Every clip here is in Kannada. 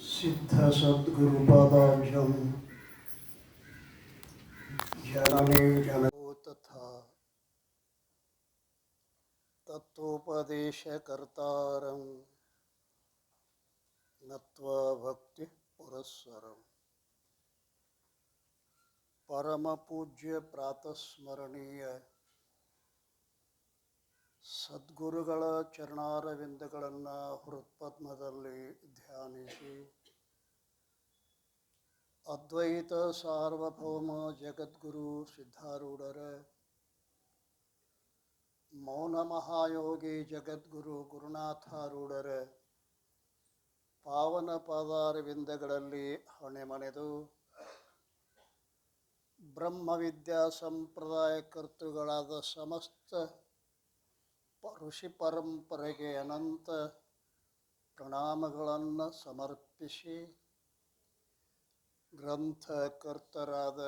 सिद्धसद्गुरुपदाब्जं जननी जनो तथा तत्वोपदेशकर्तारं नत्वा भक्ति पुरस्सरं परमपूज्य प्रातस्मरणीಯ ಸದ್ಗುರುಗಳ ಚರಣಾರವಿಂದಗಳನ್ನು ಹೃತ್ಪದ್ಮದಲ್ಲಿ ಧ್ಯಾನಿಸಿ ಅದ್ವೈತ ಸಾರ್ವಭೌಮ ಜಗದ್ಗುರು ಸಿದ್ಧಾರೂಢರ ಮೌನ ಮಹಾಯೋಗಿ ಜಗದ್ಗುರು ಗುರುನಾಥಾರೂಢರ ಪಾವನ ಪಾದಾರವಿಂದಗಳಲ್ಲಿ ಹೊಣೆಮನೆದು ಬ್ರಹ್ಮವಿದ್ಯಾ ಸಂಪ್ರದಾಯ ಕರ್ತೃಗಳಾದ ಸಮಸ್ತ ಋಷಿ ಪರಂಪರೆಗೆ ಅನಂತ ಪ್ರಣಾಮಗಳನ್ನು ಸಮರ್ಪಿಸಿ ಗ್ರಂಥಕರ್ತರಾದ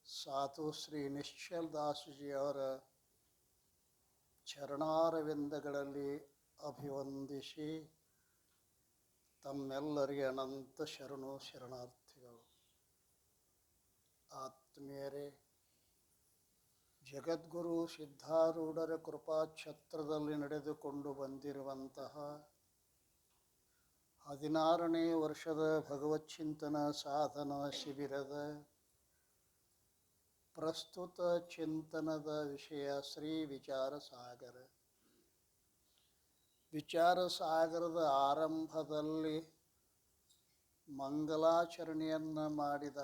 ಸಾಧು ಶ್ರೀ ನಿಶ್ಚಲ್ ದಾಸಜಿಯವರ ಚರಣಾರವಿಂದಗಳಲ್ಲಿ ಅಭಿವಂದಿಸಿ ತಮ್ಮೆಲ್ಲರಿಗೆ ಅನಂತ ಶರಣು ಶರಣಾರ್ಥಿಗಳು. ಆತ್ಮೀಯರೇ, ಜಗದ್ಗುರು ಸಿದ್ಧಾರೂಢರ ಕೃಪಾಛತ್ರದಲ್ಲಿ ನಡೆದುಕೊಂಡು ಬಂದಿರುವಂತಹ 16ನೇ ವರ್ಷದ ಭಗವಚ್ಚಿಂತನ ಸಾಧನಾ ಶಿಬಿರದ ಪ್ರಸ್ತುತ ಚಿಂತನದ ವಿಷಯ ಶ್ರೀ ವಿಚಾರ ಸಾಗರ. ವಿಚಾರ ಸಾಗರದ ಆರಂಭದಲ್ಲಿ ಮಂಗಲಾಚರಣೆಯನ್ನು ಮಾಡಿದ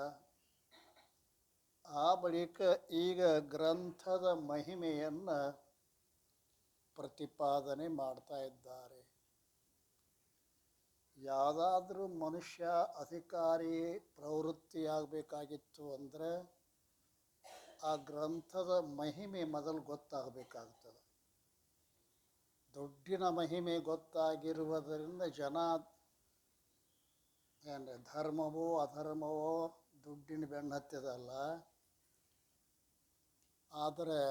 ಆ ಬಳಿಕ ಈಗ ಗ್ರಂಥದ ಮಹಿಮೆಯನ್ನು ಪ್ರತಿಪಾದನೆ ಮಾಡ್ತಾ ಇದ್ದಾರೆ. ಯಾವುದಾದ್ರೂ ಮನುಷ್ಯ ಅಧಿಕಾರಿ ಪ್ರವೃತ್ತಿಯಾಗಬೇಕಾಗಿತ್ತು ಅಂದರೆ ಆ ಗ್ರಂಥದ ಮಹಿಮೆ ಮೊದಲು ಗೊತ್ತಾಗಬೇಕಾಗ್ತದೆ. ದುಡ್ಡಿನ ಮಹಿಮೆ ಗೊತ್ತಾಗಿರುವುದರಿಂದ ಜನ ಧರ್ಮವೋ ಅಧರ್ಮವೋ ದುಡ್ಡಿನ ಬೆನ್ನು ಹತ್ತಿದಲ್ಲ. ಆದರೆ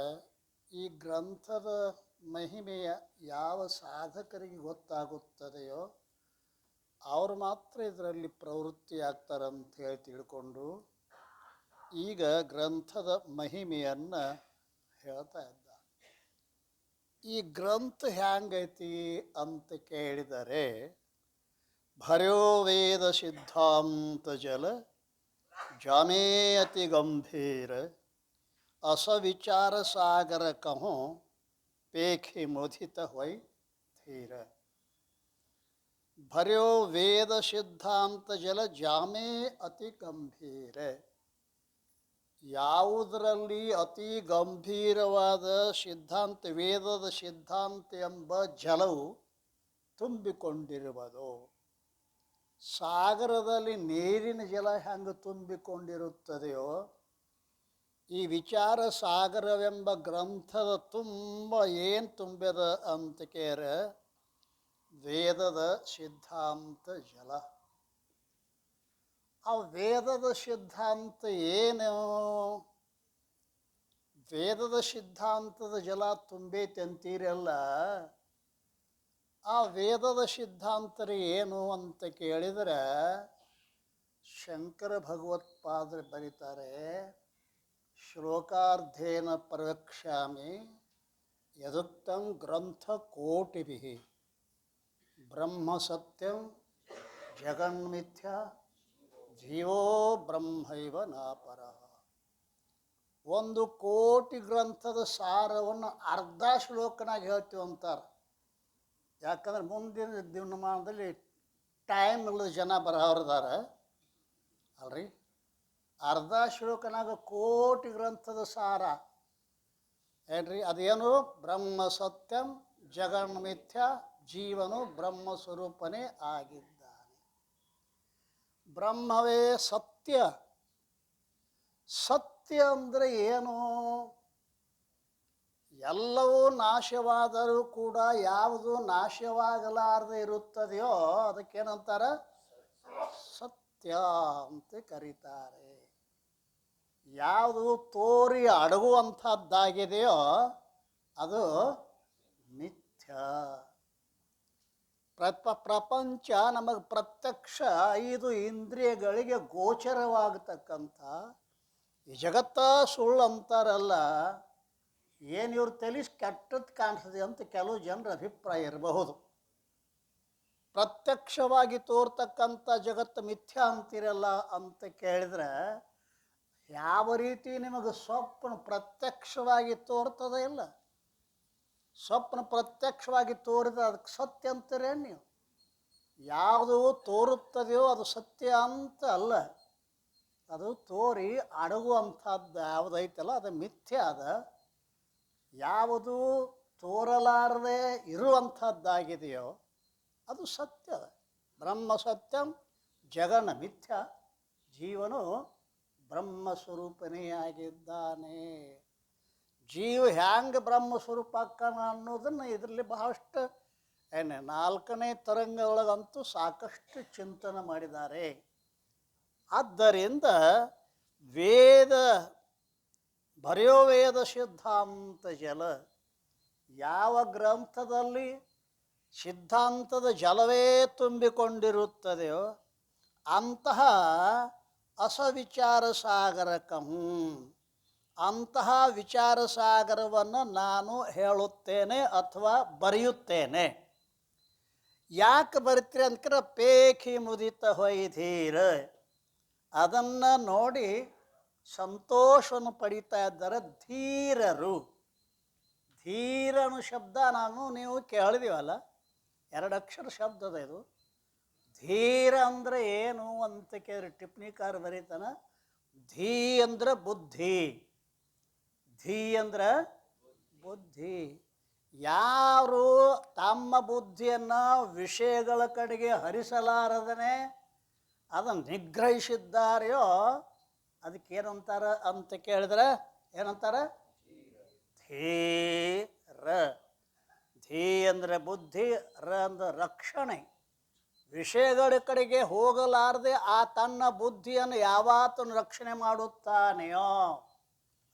ಈ ಗ್ರಂಥದ ಮಹಿಮೆಯ ಯಾವ ಸಾಧಕರಿಗೆ ಗೊತ್ತಾಗುತ್ತದೆಯೋ ಅವರು ಮಾತ್ರ ಇದರಲ್ಲಿ ಪ್ರವೃತ್ತಿ ಆಗ್ತಾರಂತ ಹೇಳಿ ತಿಳ್ಕೊಂಡು ಈಗ ಗ್ರಂಥದ ಮಹಿಮೆಯನ್ನು ಹೇಳ್ತಾ ಇದ್ದ. ಈ ಗ್ರಂಥ ಹ್ಯಾಂಗೈತಿ ಅಂತ ಕೇಳಿದರೆ, ಭರ್ಯೋ ವೇದ ಸಿದ್ಧಾಂತ ಜಲ ಜಾಮೇ ಅತಿ ಗಂಭೀರ ಅಸ ವಿಚಾರ ಸಾಗರ ಕಹೋ ಪೇಖಿ ಮುದಿತ ಹೊಯ್ ಧೀರ. ಭರ್ಯೋ ವೇದ ಸಿದ್ಧಾಂತ ಜಲ ಜಾಮೇ ಅತಿ ಗಂಭೀರ. ಯಾವುದರಲ್ಲಿ ಅತಿ ಗಂಭೀರವಾದ ಸಿದ್ಧಾಂತ, ವೇದದ ಸಿದ್ಧಾಂತ ಎಂಬ ಜಲವು ತುಂಬಿಕೊಂಡಿರುವುದು. ಸಾಗರದಲ್ಲಿ ನೀರಿನ ಜಲ ಹೆಂಗೆ ತುಂಬಿಕೊಂಡಿರುತ್ತದೆಯೋ ಈ ವಿಚಾರ ಸಾಗರವೆಂಬ ಗ್ರಂಥದ ತುಂಬ ಏನು ತುಂಬ್ಯದ ಅಂತ ಕೇರ ವೇದದ ಸಿದ್ಧಾಂತ ಜಲ. ಆ ವೇದದ ಸಿದ್ಧಾಂತ ಏನು? ವೇದದ ಸಿದ್ಧಾಂತದ ಜಲ ತುಂಬೈತೆ ಅಂತೀರಲ್ಲ, ಆ ವೇದದ ಸಿದ್ಧಾಂತರು ಏನು ಅಂತ ಕೇಳಿದರೆ ಶಂಕರ ಭಗವತ್ಪಾದರು ಬರೀತಾರೆ, ಶ್ಲೋಕಾರ್ಧೇನ ಪ್ರವಕ್ಷ್ಯಾಮಿ ಯದುಕ್ತಂ ಗ್ರಂಥ ಕೋಟಿಭಿಃ ಬ್ರಹ್ಮ ಸತ್ಯಂ ಜಗನ್ಮಿಥ್ಯ ಜೀವೋ ಬ್ರಹ್ಮೈವ ನಾಪರಃ. 1 ಕೋಟಿ ಗ್ರಂಥದ ಸಾರವನ್ನು ಅರ್ಧ ಶ್ಲೋಕನಾಗ ಹೇಳ್ತೀವಿ ಅಂತಾರೆ. ಯಾಕಂದ್ರೆ ಮುಂದಿನ ದಿನಮಾನದಲ್ಲಿ ಟೈಮ್ ಇಲ್ಲದ ಜನ ಬರೋರಿದ್ದಾರೆ ಅಲ್ರಿ. ಅರ್ಧ ಶ್ಲೋಕನಾಗ ಕೋಟಿ ಗ್ರಂಥದ ಸಾರ ಏನ್ರಿ? ಅದೇನು? ಬ್ರಹ್ಮ ಸತ್ಯಂ ಜಗನ್ಮಿಥ್ಯ ಜೀವನು ಬ್ರಹ್ಮ ಸ್ವರೂಪನೇ ಆಗಿದ್ದಾನೆ. ಬ್ರಹ್ಮವೇ ಸತ್ಯ. ಸತ್ಯ ಅಂದರೆ ಏನು? ಎಲ್ಲವೂ ನಾಶವಾದರೂ ಕೂಡ ಯಾವುದು ನಾಶವಾಗಲಾರದೆ ಇರುತ್ತದೆಯೋ ಅದಕ್ಕೇನಂತಾರೆ? ಸತ್ಯ ಅಂತ ಕರೀತಾರೆ. ಯಾವುದು ತೋರಿ ಅಡಗುವಂಥದ್ದಾಗಿದೆಯೋ ಅದು ಮಿಥ್ಯ. ಪ್ರಪಂಚ ನಮಗೆ ಪ್ರತ್ಯಕ್ಷ 5 ಇಂದ್ರಿಯಗಳಿಗೆ ಗೋಚರವಾಗತಕ್ಕಂಥ ಈ ಜಗತ್ತ ಸುಳ್ಳು ಅಂತಾರಲ್ಲ, ಏನು ಇವ್ರ ತಲೆ ಕೆಟ್ಟದ್ದು ಕಾಣಿಸ್ತದೆ ಅಂತ ಕೆಲವು ಜನರ ಅಭಿಪ್ರಾಯ ಇರಬಹುದು. ಪ್ರತ್ಯಕ್ಷವಾಗಿ ತೋರ್ತಕ್ಕಂಥ ಜಗತ್ತು ಮಿಥ್ಯಾ ಅಂತಿರಲ್ಲ ಅಂತ ಕೇಳಿದ್ರೆ, ಯಾವ ರೀತಿ ನಿಮಗೆ ಸ್ವಪ್ನ ಪ್ರತ್ಯಕ್ಷವಾಗಿ ತೋರ್ತದ ಇಲ್ಲ? ಸ್ವಪ್ನ ಪ್ರತ್ಯಕ್ಷವಾಗಿ ತೋರಿದ್ರೆ ಅದಕ್ಕೆ ಸತ್ಯ ಅಂತೀರೇನು ನೀವು? ಯಾವುದು ತೋರುತ್ತದೆಯೋ ಅದು ಸತ್ಯ ಅಂತ ಅಲ್ಲ. ಅದು ತೋರಿ ಅಡಗುವಂಥದ್ದು ಯಾವುದೈತಲ್ಲ ಅದು ಮಿಥ್ಯ ಅದ. ಯಾವುದು ತೋರಲಾರದೆ ಇರುವಂಥದ್ದಾಗಿದೆಯೋ ಅದು ಸತ್ಯ ಅದ. ಬ್ರಹ್ಮ ಸತ್ಯಂ ಜಗನ ಮಿಥ್ಯ, ಜೀವನು ಬ್ರಹ್ಮಸ್ವರೂಪನೇ ಆಗಿದ್ದಾನೆ. ಜೀವ ಹ್ಯಾಂಗೆ ಬ್ರಹ್ಮಸ್ವರೂಪ ಅಕ್ಕನ ಅನ್ನೋದನ್ನು ಇದರಲ್ಲಿ ಬಹಳಷ್ಟು 4ನೇ ತರಂಗ ಒಳಗಂತೂ ಸಾಕಷ್ಟು ಚಿಂತನೆ ಮಾಡಿದ್ದಾರೆ. ಆದ್ದರಿಂದ ವೇದ ಬರೆಯೋ ವೇದ ಸಿದ್ಧಾಂತ ಜಲ, ಯಾವ ಗ್ರಂಥದಲ್ಲಿ ಸಿದ್ಧಾಂತದ ಜಲವೇ ತುಂಬಿಕೊಂಡಿರುತ್ತದೆಯೋ ಅಂತಹ ಅಸವಿಚಾರ ಸಾಗರಕಂ, ಅಂತಹ ವಿಚಾರ ಸಾಗರವನ್ನು ನಾನು ಹೇಳುತ್ತೇನೆ ಅಥವಾ ಬರೆಯುತ್ತೇನೆ. ಯಾಕೆ ಬರಿತೀರಿ ಅಂದ್ಕರ ಪೇಖಿ ಮುದಿತ ಹೊಯ್ಧೀರ, ಅದನ್ನು ನೋಡಿ ಸಂತೋಷವನ್ನು ಪಡೀತಾ ಇದ್ದಾರೆ ಧೀರರು. ಧೀರನು ಶಬ್ದ ನೀವು ಕೇಳಿದೀವಲ್ಲ, 2 ಅಕ್ಷರ ಶಬ್ದದ ಇದು. ಧೀರ ಅಂದರೆ ಏನು ಅಂತ ಕೇಳಿದ್ರೆ ಟಿಪ್ಪಣಿಕಾರ ಬರೀತಾನ, ಧೀ ಅಂದ್ರೆ ಬುದ್ಧಿ, ಧೀ ಅಂದ್ರೆ ಬುದ್ಧಿ. ಯಾರು ತಮ್ಮ ಬುದ್ಧಿಯನ್ನು ವಿಷಯಗಳ ಕಡೆಗೆ ಹರಿಸಲಾರದನೆ ಅದನ್ನು ನಿಗ್ರಹಿಸಿದ್ದಾರೆಯೋ ಅದಕ್ಕೇನಂತಾರ ಅಂತ ಕೇಳಿದ್ರೆ ಏನಂತಾರ? ಧೀರ. ಧೀ ಅಂದರೆ ಬುದ್ಧಿ, ರ ಅಂದ್ರೆ ರಕ್ಷಣೆ. ವಿಷಯಗಳ ಕಡೆಗೆ ಹೋಗಲಾರದೆ ಆ ತನ್ನ ಬುದ್ಧಿಯನ್ನು ಯಾವಾತನು ರಕ್ಷಣೆ ಮಾಡುತ್ತಾನೆಯೋ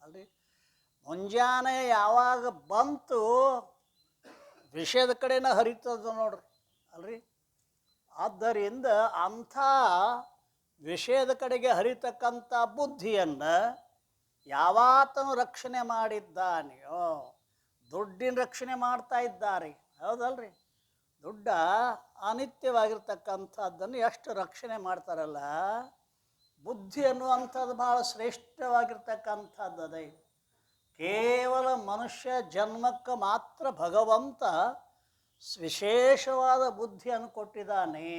ಅಲ್ರಿ. ಮುಂಜಾನೆ ಯಾವಾಗ ಬಂತು ವಿಷಯದ ಕಡೆನ ಹರಿತದ ನೋಡ್ರಿ ಅಲ್ರಿ. ಆದ್ದರಿಂದ ಅಂಥ ವಿಷಯದ ಕಡೆಗೆ ಹರಿತಕ್ಕಂಥ ಬುದ್ಧಿಯನ್ನು ಯಾವಾತನು ರಕ್ಷಣೆ ಮಾಡಿದ್ದಾನೆಯೋ, ದುಡ್ಡಿನ ರಕ್ಷಣೆ ಮಾಡ್ತಾ ಇದ್ದಾರೆ ಹೌದಲ್ರಿ. ದುಡ್ಡ ಅನಿತ್ಯವಾಗಿರ್ತಕ್ಕಂಥದ್ದನ್ನು ಎಷ್ಟು ರಕ್ಷಣೆ ಮಾಡ್ತಾರಲ್ಲ, ಬುದ್ಧಿ ಅನ್ನುವಂಥದ್ದು ಭಾಳ ಶ್ರೇಷ್ಠವಾಗಿರ್ತಕ್ಕಂಥದ್ದು ಅದೇ. ಕೇವಲ ಮನುಷ್ಯ ಜನ್ಮಕ್ಕೆ ಮಾತ್ರ ಭಗವಂತ ವಿಶೇಷವಾದ ಬುದ್ಧಿಯನ್ನು ಕೊಟ್ಟಿದ್ದಾನೆ.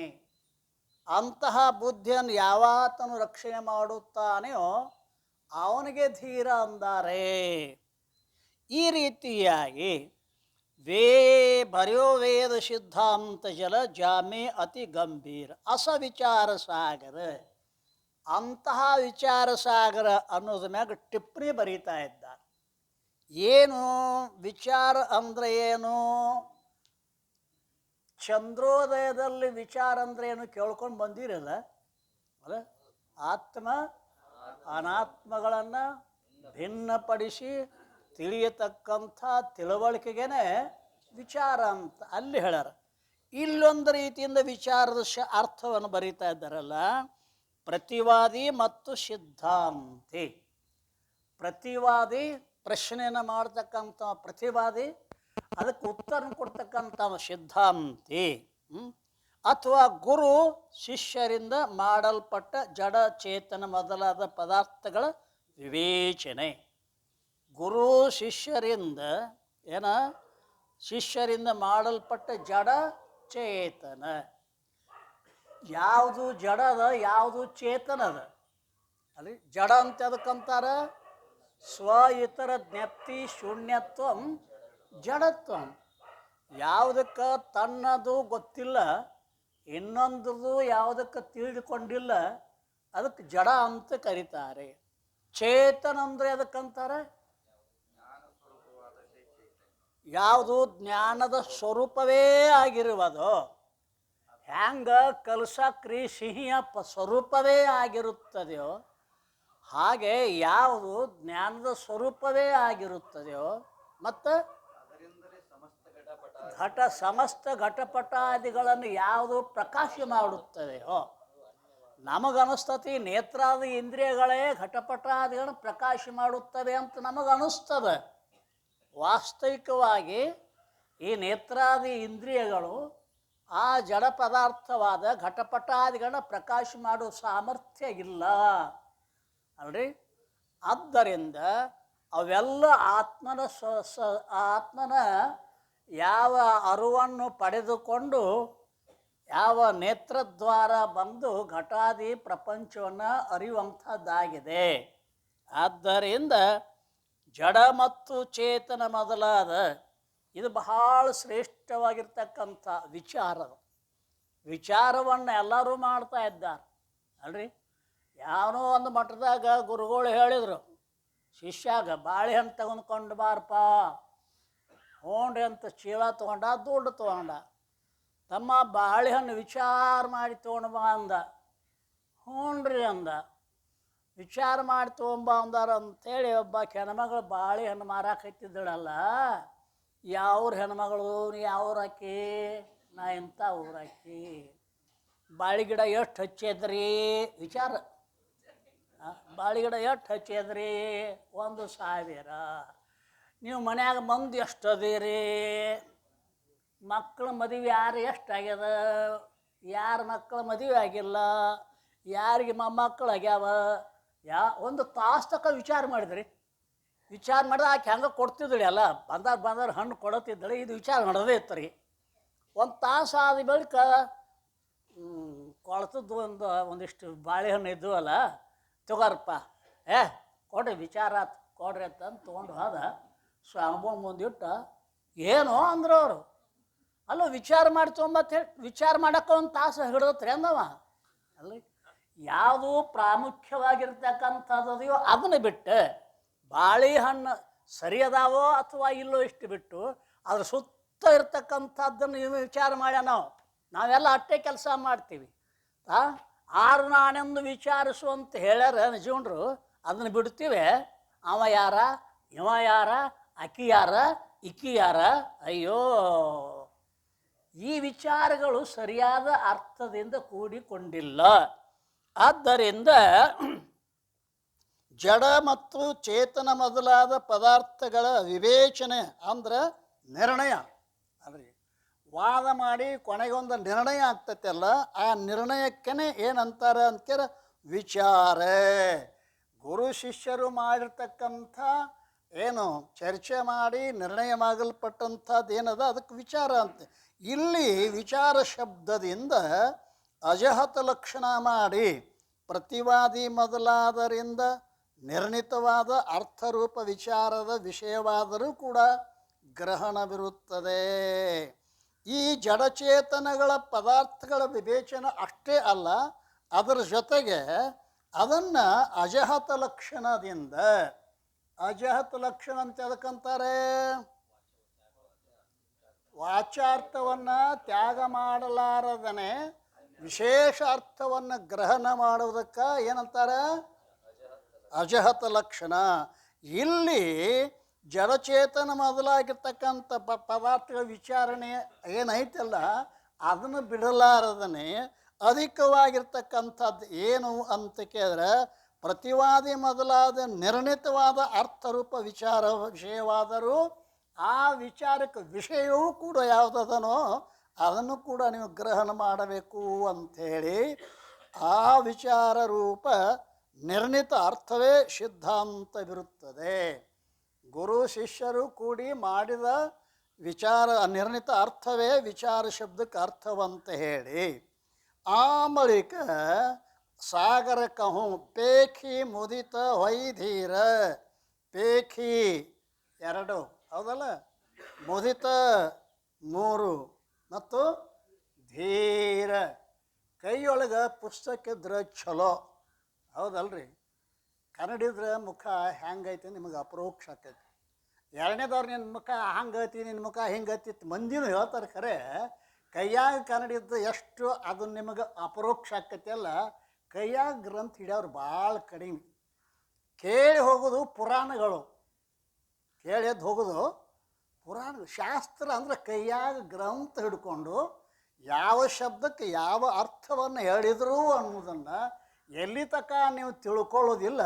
ಅಂತಹ ಬುದ್ಧಿಯನ್ನು ಯಾವಾತನು ರಕ್ಷಣೆ ಮಾಡುತ್ತಾನೆಯೋ ಅವನಿಗೆ ಧೀರ ಅಂದಾರೆ. ಈ ರೀತಿಯಾಗಿ ಬರೆಯೋ ವೇದ ಸಿದ್ಧಾಂತ ಜಲ ಜಾಮೆ ಅತಿ ಗಂಭೀರ ಅಸ ವಿಚಾರ ಸಾಗರ, ಅಂತಹ ವಿಚಾರ ಸಾಗರ ಅನ್ನೋದ್ರ ಮ್ಯಾಗ ಟಿಪ್ಪಣಿ ಬರೀತಾ ಇದ್ದಾರೆ. ಏನು ವಿಚಾರ ಅಂದರೆ ಏನು? ಚಂದ್ರೋದಯದಲ್ಲಿ ವಿಚಾರ ಅಂದರೆ ಏನು ಕೇಳ್ಕೊಂಡು ಬಂದಿರಲ್ಲ ಅಲ್ಲ. ಆತ್ಮ ಅನಾತ್ಮಗಳನ್ನು ಭಿನ್ನಪಡಿಸಿ ತಿಳಿಯತಕ್ಕಂಥ ತಿಳುವಳಿಕೆಗೇನೆ ವಿಚಾರ ಅಂತ ಅಲ್ಲಿ ಹೇಳ್ಯಾರ. ಇಲ್ಲೊಂದು ರೀತಿಯಿಂದ ವಿಚಾರದ ಅರ್ಥವನ್ನು ಬರೀತಾ ಇದ್ದಾರಲ್ಲ, ಪ್ರತಿವಾದಿ ಮತ್ತು ಸಿದ್ಧಾಂತಿ. ಪ್ರತಿವಾದಿ ಪ್ರಶ್ನೆಯನ್ನು ಮಾಡ್ತಕ್ಕಂಥ ಪ್ರತಿವಾದಿ, ಅದಕ್ಕೆ ಉತ್ತರ ಕೊಡ್ತಕ್ಕಂಥ ಸಿದ್ಧಾಂತಿ. ಅಥವಾ ಗುರು ಶಿಷ್ಯರಿಂದ ಮಾಡಲ್ಪಟ್ಟ ಜಡ ಚೇತನ ಮೊದಲಾದ ಪದಾರ್ಥಗಳ ವಿವೇಚನೆ. ಗುರು ಶಿಷ್ಯರಿಂದ ಶಿಷ್ಯರಿಂದ ಮಾಡಲ್ಪಟ್ಟ ಜಡ ಚೇತನ. ಯಾವುದು ಜಡದ ಯಾವುದು ಚೇತನದ ಅಲ್ಲಿ. ಜಡ ಅಂತ ಅದಕ್ಕಂತಾರ ಸ್ವ ಇತರ ಜ್ಞಪ್ತಿ ಶೂನ್ಯತ್ವ ಜಡತ್ವ. ಯಾವುದಕ್ಕೆ ತನ್ನದು ಗೊತ್ತಿಲ್ಲ, ಇನ್ನೊಂದು ಯಾವುದಕ್ಕೆ ತಿಳಿದುಕೊಂಡಿಲ್ಲ, ಅದಕ್ಕೆ ಜಡ ಅಂತ ಕರೀತಾರೆ. ಚೇತನ ಅಂದರೆ ಅದಕ್ಕಂತಾರೆ ಯಾವುದು ಜ್ಞಾನದ ಸ್ವರೂಪವೇ ಆಗಿರುವುದು. ಹ್ಯಾಂಗ ಕಲಸಕ್ರಿ ಸಿಹಿಯ ಸ್ವರೂಪವೇ ಆಗಿರುತ್ತದೆಯೋ ಹಾಗೆ ಯಾವುದು ಜ್ಞಾನದ ಸ್ವರೂಪವೇ ಆಗಿರುತ್ತದೆಯೋ ಮತ್ತು ಸಮಸ್ತ ಘಟಪಟಾದಿಗಳನ್ನು ಯಾವುದು ಪ್ರಕಾಶ ಮಾಡುತ್ತದೆಯೋ, ನಮಗನಿಸ್ತತಿ ನೇತ್ರಾದಿ ಇಂದ್ರಿಯಗಳೇ ಘಟಪಟಾದಿಗಳನ್ನು ಪ್ರಕಾಶ ಮಾಡುತ್ತವೆ ಅಂತ ನಮಗನಿಸ್ತದೆ. ವಾಸ್ತವಿಕವಾಗಿ ಈ ನೇತ್ರಾದಿ ಇಂದ್ರಿಯಗಳು ಆ ಜಡ ಪದಾರ್ಥವಾದ ಘಟಪಟಾದಿಗಳನ್ನ ಪ್ರಕಾಶ ಮಾಡುವ ಸಾಮರ್ಥ್ಯ ಇಲ್ಲ ಅಲ್ರಿ. ಆದ್ದರಿಂದ ಅವೆಲ್ಲ ಆತ್ಮನ ಯಾವ ಅರಿವನ್ನು ಪಡೆದುಕೊಂಡು ಯಾವ ನೇತ್ರದ್ವಾರ ಬಂದು ಘಟಾದಿ ಪ್ರಪಂಚವನ್ನು ಅರಿಯುವಂಥದ್ದಾಗಿದೆ. ಆದ್ದರಿಂದ ಜಡ ಮತ್ತು ಚೇತನ ಮೊದಲಾದ ಇದು ಬಹಳ ಶ್ರೇಷ್ಠವಾಗಿರ್ತಕ್ಕಂಥ ವಿಚಾರವನ್ನು ಎಲ್ಲರೂ ಮಾಡ್ತಾ ಇದ್ದಾರೆ ಅಲ್ರಿ. ಯಾವನೋ ಒಂದು ಮಠದಾಗ ಗುರುಗಳು ಹೇಳಿದರು, ಶಿಷ್ಯಾಗ ಬಾಳೆಹಣ್ಣು ತಗೊಂಡ್ಕೊಂಡು ಬಾರಪ್ಪ. ಹ್ಞೂನ್ರಿ ಅಂತ ಚೀಲ ತೊಗೊಂಡ, ದುಡ್ಡು ತೊಗೊಂಡ. ತಮ್ಮ ಬಾಳೆಹಣ್ಣು ವಿಚಾರ ಮಾಡಿ ತೊಗೊಂಡು ಬಾ ಅಂದ. ಹ್ಞೂನ್ರಿ ಅಂದ. ವಿಚಾರ ಮಾಡಿ ತೊಗೊಂಬ ಅಂದಾರ ಅಂಥೇಳಿ ಒಬ್ಬ ಹೆಣ್ಮಗಳು ಬಾಳೆಹಣ್ಣು ಮಾರಾಕತ್ತಿದ್ದಳಲ್ಲ. ಯಾವ್ರ ಹೆಣ್ಮಗಳು, ಯಾವ್ರ ಆಕಿ? ನಾ ಎಂಥ ಊರಾಕಿ? ಬಾಳೆ ಗಿಡ ಎಷ್ಟು ಹಚ್ಚಿದ್ರಿ? ವಿಚಾರ. ಬಾಳೆ ಗಿಡ ಎಷ್ಟು ಹಚ್ಚಿದ್ರಿ? 1,000. ನೀವು ಮನ್ಯಾಗ ಮಂದಿ ಎಷ್ಟು ಅದೀರಿ? ಮಕ್ಕಳ ಮದುವೆ ಯಾರು ಎಷ್ಟಾಗ್ಯದ? ಯಾರ ಮಕ್ಕಳ ಮದುವೆ ಆಗಿಲ್ಲ? ಯಾರಿಗೆ ಮೊಮ್ಮಕ್ಕಳು ಆಗ್ಯಾವ? ಒಂದು ತಾಸು ತಕ್ಕ ವಿಚಾರ ಮಾಡಿದ್ರಿ. ವಿಚಾರ ಮಾಡಿದ್ರೆ ಆಕೆ ಹೆಂಗೆ ಕೊಡ್ತಿದ್ದಳಿ ಅಲ್ಲ, ಬಂದಾರ ಹಣ್ಣು ಕೊಡತ್ತಿದ್ದಳಿ. ಇದು ವಿಚಾರ ಮಾಡೋದೇ ಇತ್ತು ರೀ. ಒಂದು ತಾಸು ಆದ ಬಳಿಕ ಕೊಳ್ತದ್ದು ಒಂದಿಷ್ಟು ಬಾಳೆಹಣ್ಣು ಇದ್ದು ಅಲ್ಲ, ತಗೋರಪ್ಪ, ಕೊಡ್ರಿ ವಿಚಾರ ಆತು, ಕೊಡ್ರಿ ಅಂತಂದು ತೊಗೊಂಡು ಹೋದ. ಸ್ವಾಮಿ ಮುಂದಿಟ್ಟು ಏನೋ ಅಂದ್ರು ಅವರು. ಅಲ್ಲ ವಿಚಾರ ಮಾಡಿ ತೊಗೊಂಬತ್ತು ಹೇಳಿ, ವಿಚಾರ ಮಾಡೋಕೆ ಒಂದು ತಾಸು ಹಿಡಿದತ್ರಿ ಅಂದವ ಅಲ್ಲ. ಯಾವುದು ಪ್ರಾಮುಖ್ಯವಾಗಿರ್ತಕ್ಕಂಥದ್ದೆಯೋ ಅದನ್ನು ಬಿಟ್ಟು, ಬಾಳೆಹಣ್ಣು ಸರಿ ಅದಾವೋ ಅಥವಾ ಇಲ್ಲೋ ಇಷ್ಟು ಬಿಟ್ಟು ಅದ್ರ ಸುತ್ತ ಇರ್ತಕ್ಕಂಥದ್ದನ್ನು ವಿಚಾರ ಮಾಡ್ಯ ನಾವೆಲ್ಲ ಅಟ್ಟೆ ಕೆಲಸ ಮಾಡ್ತೀವಿ. ಆರು ನಾನೆಂದು ವಿಚಾರಿಸು ಅಂತ ಹೇಳ್ಯಾರ ನಿಜವನ್ರು. ಅದನ್ನು ಬಿಡ್ತೀವಿ. ಅವ ಯಾರ, ಇವ ಯಾರ, ಅಕ್ಕಿ ಯಾರ, ಇಕ್ಕಿ ಯಾರ? ಅಯ್ಯೋ, ಈ ವಿಚಾರಗಳು ಸರಿಯಾದ ಅರ್ಥದಿಂದ ಕೂಡಿಕೊಂಡಿಲ್ಲ. ಆದ್ದರಿಂದ ಜಡ ಮತ್ತು ಚೇತನ ಮೊದಲಾದ ಪದಾರ್ಥಗಳ ವಿವೇಚನೆ ಅಂದ್ರೆ ನಿರ್ಣಯ ಅಲ್ರಿ. ವಾದ ಮಾಡಿ ಕೊನೆಗೊಂದು ನಿರ್ಣಯ ಆಗ್ತೈತಲ್ಲ, ಆ ನಿರ್ಣಯಕ್ಕೇ ಏನಂತಾರೆ ಅಂತೀರ? ವಿಚಾರ. ಗುರು ಶಿಷ್ಯರು ಮಾಡಿರ್ತಕ್ಕಂಥ ಏನು ಚರ್ಚೆ ಮಾಡಿ ನಿರ್ಣಯವಾಗಲ್ಪಟ್ಟಂಥದ್ದು ಏನದ ಅದಕ್ಕೆ ವಿಚಾರ ಅಂತೆ. ಇಲ್ಲಿ ವಿಚಾರ ಶಬ್ದದಿಂದ ಅಜಹತ ಲಕ್ಷಣ ಮಾಡಿ ಪ್ರತಿವಾದಿ ಮೊದಲಾದರಿಂದ ನಿರ್ಣಿತವಾದ ಅರ್ಥರೂಪ ವಿಚಾರದ ವಿಷಯವಾದರೂ ಕೂಡ ಗ್ರಹಣವಿರುತ್ತದೆ. ಈ ಜಡಚೇತನಗಳ ಪದಾರ್ಥಗಳ ವಿವೇಚನೆ ಅಷ್ಟೇ ಅಲ್ಲ, ಅದರ ಜೊತೆಗೆ ಅದನ್ನು ಅಜಹತ ಲಕ್ಷಣದಿಂದ, ಅಜಹತ ಲಕ್ಷಣ ಅಂತ ಅದಕ್ಕಂತಾರೆ, ವಾಚಾರ್ಥವನ್ನು ತ್ಯಾಗ ಮಾಡಲಾರದನೆ ವಿಶೇಷ ಅರ್ಥವನ್ನು ಗ್ರಹಣ ಮಾಡುವುದಕ್ಕೆ ಏನಂತಾರೆ? ಅಜಹತ ಲಕ್ಷಣ. ಇಲ್ಲಿ ಜಡಚೇತನ ಮೊದಲಾಗಿರ್ತಕ್ಕಂಥ ಪದಾರ್ಥಗಳ ವಿಚಾರಣೆ ಏನೈತಲ್ಲ, ಅದನ್ನು ಬಿಡಲಾರದನೆ ಅಧಿಕವಾಗಿರ್ತಕ್ಕಂಥದ್ದು ಏನು ಅಂತ ಕೇಳಿದ್ರೆ, ಪ್ರತಿವಾದಿ ಮೊದಲಾದ ನಿರ್ಣಿತವಾದ ಅರ್ಥರೂಪ ವಿಷಯವಾದರೂ ಆ ವಿಚಾರಕ್ಕೆ ವಿಷಯವೂ ಕೂಡ ಯಾವುದದನೋ ಅದನ್ನು ಕೂಡ ನೀವು ಗ್ರಹಣ ಮಾಡಬೇಕು ಅಂಥೇಳಿ ಆ ವಿಚಾರ ರೂಪ ನಿರ್ಣಿತ ಅರ್ಥವೇ ಸಿದ್ಧಾಂತವಿರುತ್ತದೆ. ಗುರು ಶಿಷ್ಯರು ಕೂಡಿ ಮಾಡಿದ ವಿಚಾರ ನಿರ್ಣಿತ ಅರ್ಥವೇ ವಿಚಾರ ಶಬ್ದಕ್ಕೆ ಅರ್ಥವಂತ ಹೇಳಿ, ಆ ಬಳಿಕ ಸಾಗರ ಕಹು ಪೇಖಿ ಮುದಿತ ಹೊಯ್ಧೀರ. ಪೇಖಿ 2 ಹೌದಲ್ಲ, ಮುದಿತ 3 ಮತ್ತು ಧೀರ. ಕೈಯೊಳಗೆ ಪುಸ್ತಕ ಇದ್ರೆ ಚಲೋ ಹೌದಲ್ರಿ. ಕನ್ನಡಿದ್ರೆ ಮುಖ ಹೆಂಗೈತಿ ನಿಮಗೆ ಅಪರೋಕ್ಷ ಆಕೈತಿ. ಎರಡನೇದವ್ರು ನಿನ್ನ ಮುಖ ಹಂಗೈತಿ, ನಿನ್ನ ಮುಖ ಹಿಂಗೈತಿ ಮಂದಿನೂ ಹೇಳ್ತಾರೆ. ಖರೆ ಕೈಯಾಗ ಕನ್ನಡಿದ್ದು ಎಷ್ಟು ಅದು ನಿಮಗೆ ಅಪರೋಕ್ಷ ಆಕೈತಿ ಅಲ್ಲ. ಕೈಯಾಗ ಗ್ರಂಥ ಹಿಡಿಯೋರು ಭಾಳ ಕಡಿಮೆ. ಕೇಳಿ ಹೋಗೋದು ಪುರಾಣಗಳು, ಕೇಳಿ ಎದ್ದು ಹೋಗೋದು ಪುರಾಣ ಶಾಸ್ತ್ರ ಅಂದರೆ ಕೈಯಾಗ ಗ್ರಂಥ ಹಿಡ್ಕೊಂಡು ಯಾವ ಶಬ್ದಕ್ಕೆ ಯಾವ ಅರ್ಥವನ್ನು ಹೇಳಿದರು ಅನ್ನೋದನ್ನು ಎಲ್ಲಿ ತನಕ ನೀವು ತಿಳ್ಕೊಳ್ಳೋದಿಲ್ಲ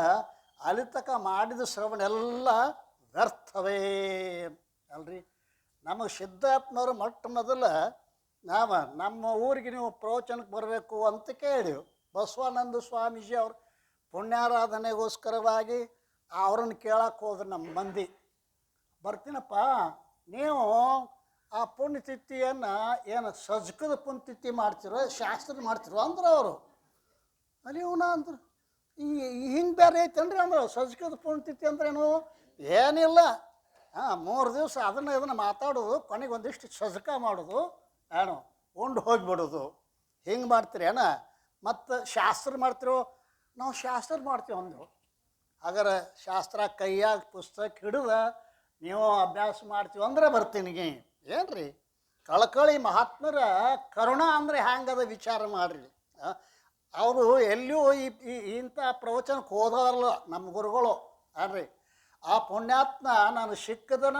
ಅಲ್ಲಿ ತನಕ ಮಾಡಿದ ಶ್ರವಣ ಎಲ್ಲ ವ್ಯರ್ಥವೇ ಅಲ್ರಿ. ನಮಗೆ ಸಿದ್ಧಾತ್ಮರು ಮೊಟ್ಟ ಮೊದಲು ನಮ್ಮ ಊರಿಗೆ ನೀವು ಪ್ರವಚನಕ್ಕೆ ಬರಬೇಕು ಅಂತ ಕೇಳಿವು. ಬಸವಾನಂದ ಸ್ವಾಮೀಜಿ ಅವರು ಪುಣ್ಯಾರಾಧನೆಗೋಸ್ಕರವಾಗಿ ಅವ್ರನ್ನ ಕೇಳಕ್ಕೆ ಹೋದ್ರೆ ನಮ್ಮ ಮಂದಿ, ಬರ್ತೀನಪ್ಪ ನೀವು ಆ ಪುಣ್ಯತಿಥಿಯನ್ನು ಏನು ಸಜ್ಕದ ಪುಣ್ಯತಿಥಿ ಮಾಡ್ತಿರೋ ಶಾಸ್ತ್ರ ಮಾಡ್ತಿರೋ ಅಂದ್ರೆ ಅವರು ಅಲ್ಲಿ ಇವನ ಅಂದ್ರೆ ಹಿಂಗೆ ಬೇರೆ ಐತೇನ್ರಿ ಅಂದ್ರೆ ಸಜ್ಕದ ಪುಣ್ಯತಿಥಿ ಅಂದ್ರೇನು ಏನಿಲ್ಲ. 3 ದಿವಸ ಇದನ್ನು ಮಾತಾಡೋದು, ಕೊನೆಗೆ ಒಂದಿಷ್ಟು ಸಜ್ಕ ಮಾಡೋದು, ಏನು ಉಂಡು ಹೋಗಿಬಿಡೋದು, ಹಿಂಗೆ ಮಾಡ್ತೀರಿ ಮತ್ತು ಶಾಸ್ತ್ರ ಮಾಡ್ತಿರೋ ನಾವು ಶಾಸ್ತ್ರ ಮಾಡ್ತೀವಿ ಅಂದರು. ಹಾಗಾದ್ರೆ ಶಾಸ್ತ್ರ ಕೈಯಾಗ ಪುಸ್ತಕ ಹಿಡಿದ ನೀವು ಅಭ್ಯಾಸ ಮಾಡ್ತೀವಿ ಅಂದ್ರೆ ಬರ್ತೀನಿ. ಏನು ರೀ ಕಳಕಳಿ ಮಹಾತ್ಮರ ಕರುಣ ಅಂದರೆ ಹ್ಯಾಂಗದ ವಿಚಾರ ಮಾಡಿರಿ. ಅವರು ಎಲ್ಲಿಯೂ ಇಂಥ ಪ್ರವಚನಕ್ಕೆ ಹೋದವರಲ್ಲ ನಮ್ಮ ಗುರುಗಳು ಅನ್ರಿ. ಆ ಪುಣ್ಯಾತ್ಮ ನಾನು ಸಿಕ್ಕದನ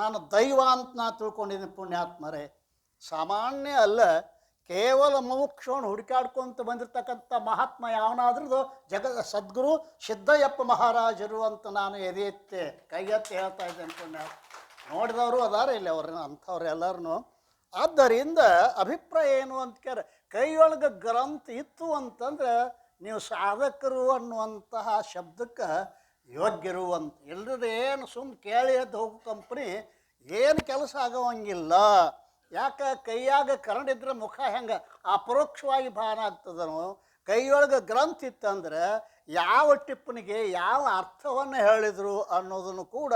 ನಾನು ದೈವ ಅಂತ ನಾನು ತಿಳ್ಕೊಂಡಿದ್ದೀನಿ. ಪುಣ್ಯಾತ್ಮರೇ ಸಾಮಾನ್ಯ ಅಲ್ಲ, ಕೇವಲ ಮೋಕ್ಷವನ್ನು ಹುಡುಕಾಡ್ಕೊಂತ ಬಂದಿರತಕ್ಕಂಥ ಮಹಾತ್ಮ ಯಾವನಾದ್ರೂ ಸದ್ಗುರು ಸಿದ್ದಯ್ಯಪ್ಪ ಮಹಾರಾಜರು ಅಂತ ನಾನು ಎದೆ ಎತ್ತೆ ಕೈ ಎತ್ತಿ ಹೇಳ್ತಾ ಇದ್ದೇನೆ. ಪುಣ್ಯಾತ್ಮ ನೋಡಿದವರು ಅದಾರ ಇಲ್ಲಿ ಅವ್ರನ್ನ ಅಂಥವ್ರು ಎಲ್ಲರೂ. ಆದ್ದರಿಂದ ಅಭಿಪ್ರಾಯ ಏನು ಅಂತ ಕೈಯೊಳಗೆ ಗ್ರಂಥ ಇತ್ತು ಅಂತಂದ್ರೆ ನೀವು ಸಾಧಕರು ಅನ್ನುವಂತಹ ಶಬ್ದಕ್ಕೆ ಯೋಗ್ಯರು ಅಂತ. ಇಲ್ಲದ ಏನು ಸುಮ್ಮನೆ ಕೇಳಿ ಎದ್ದು ಹೋಗೋ ಕಂಪ್ನಿ ಏನು ಕೆಲಸ ಆಗೋವಂಗಿಲ್ಲ. ಯಾಕೆ ಕೈಯಾಗ ಕರಡಿದ್ರೆ ಮುಖ ಹೆಂಗೆ ಅಪರೋಕ್ಷವಾಗಿ ಭಾನ ಆಗ್ತದನೋ, ಕೈಯೊಳಗೆ ಗ್ರಂಥ ಇತ್ತಂದ್ರೆ ಯಾವ ಟಿಪ್ಪಣಿಗೆ ಯಾವ ಅರ್ಥವನ್ನು ಹೇಳಿದರು ಅನ್ನೋದನ್ನು ಕೂಡ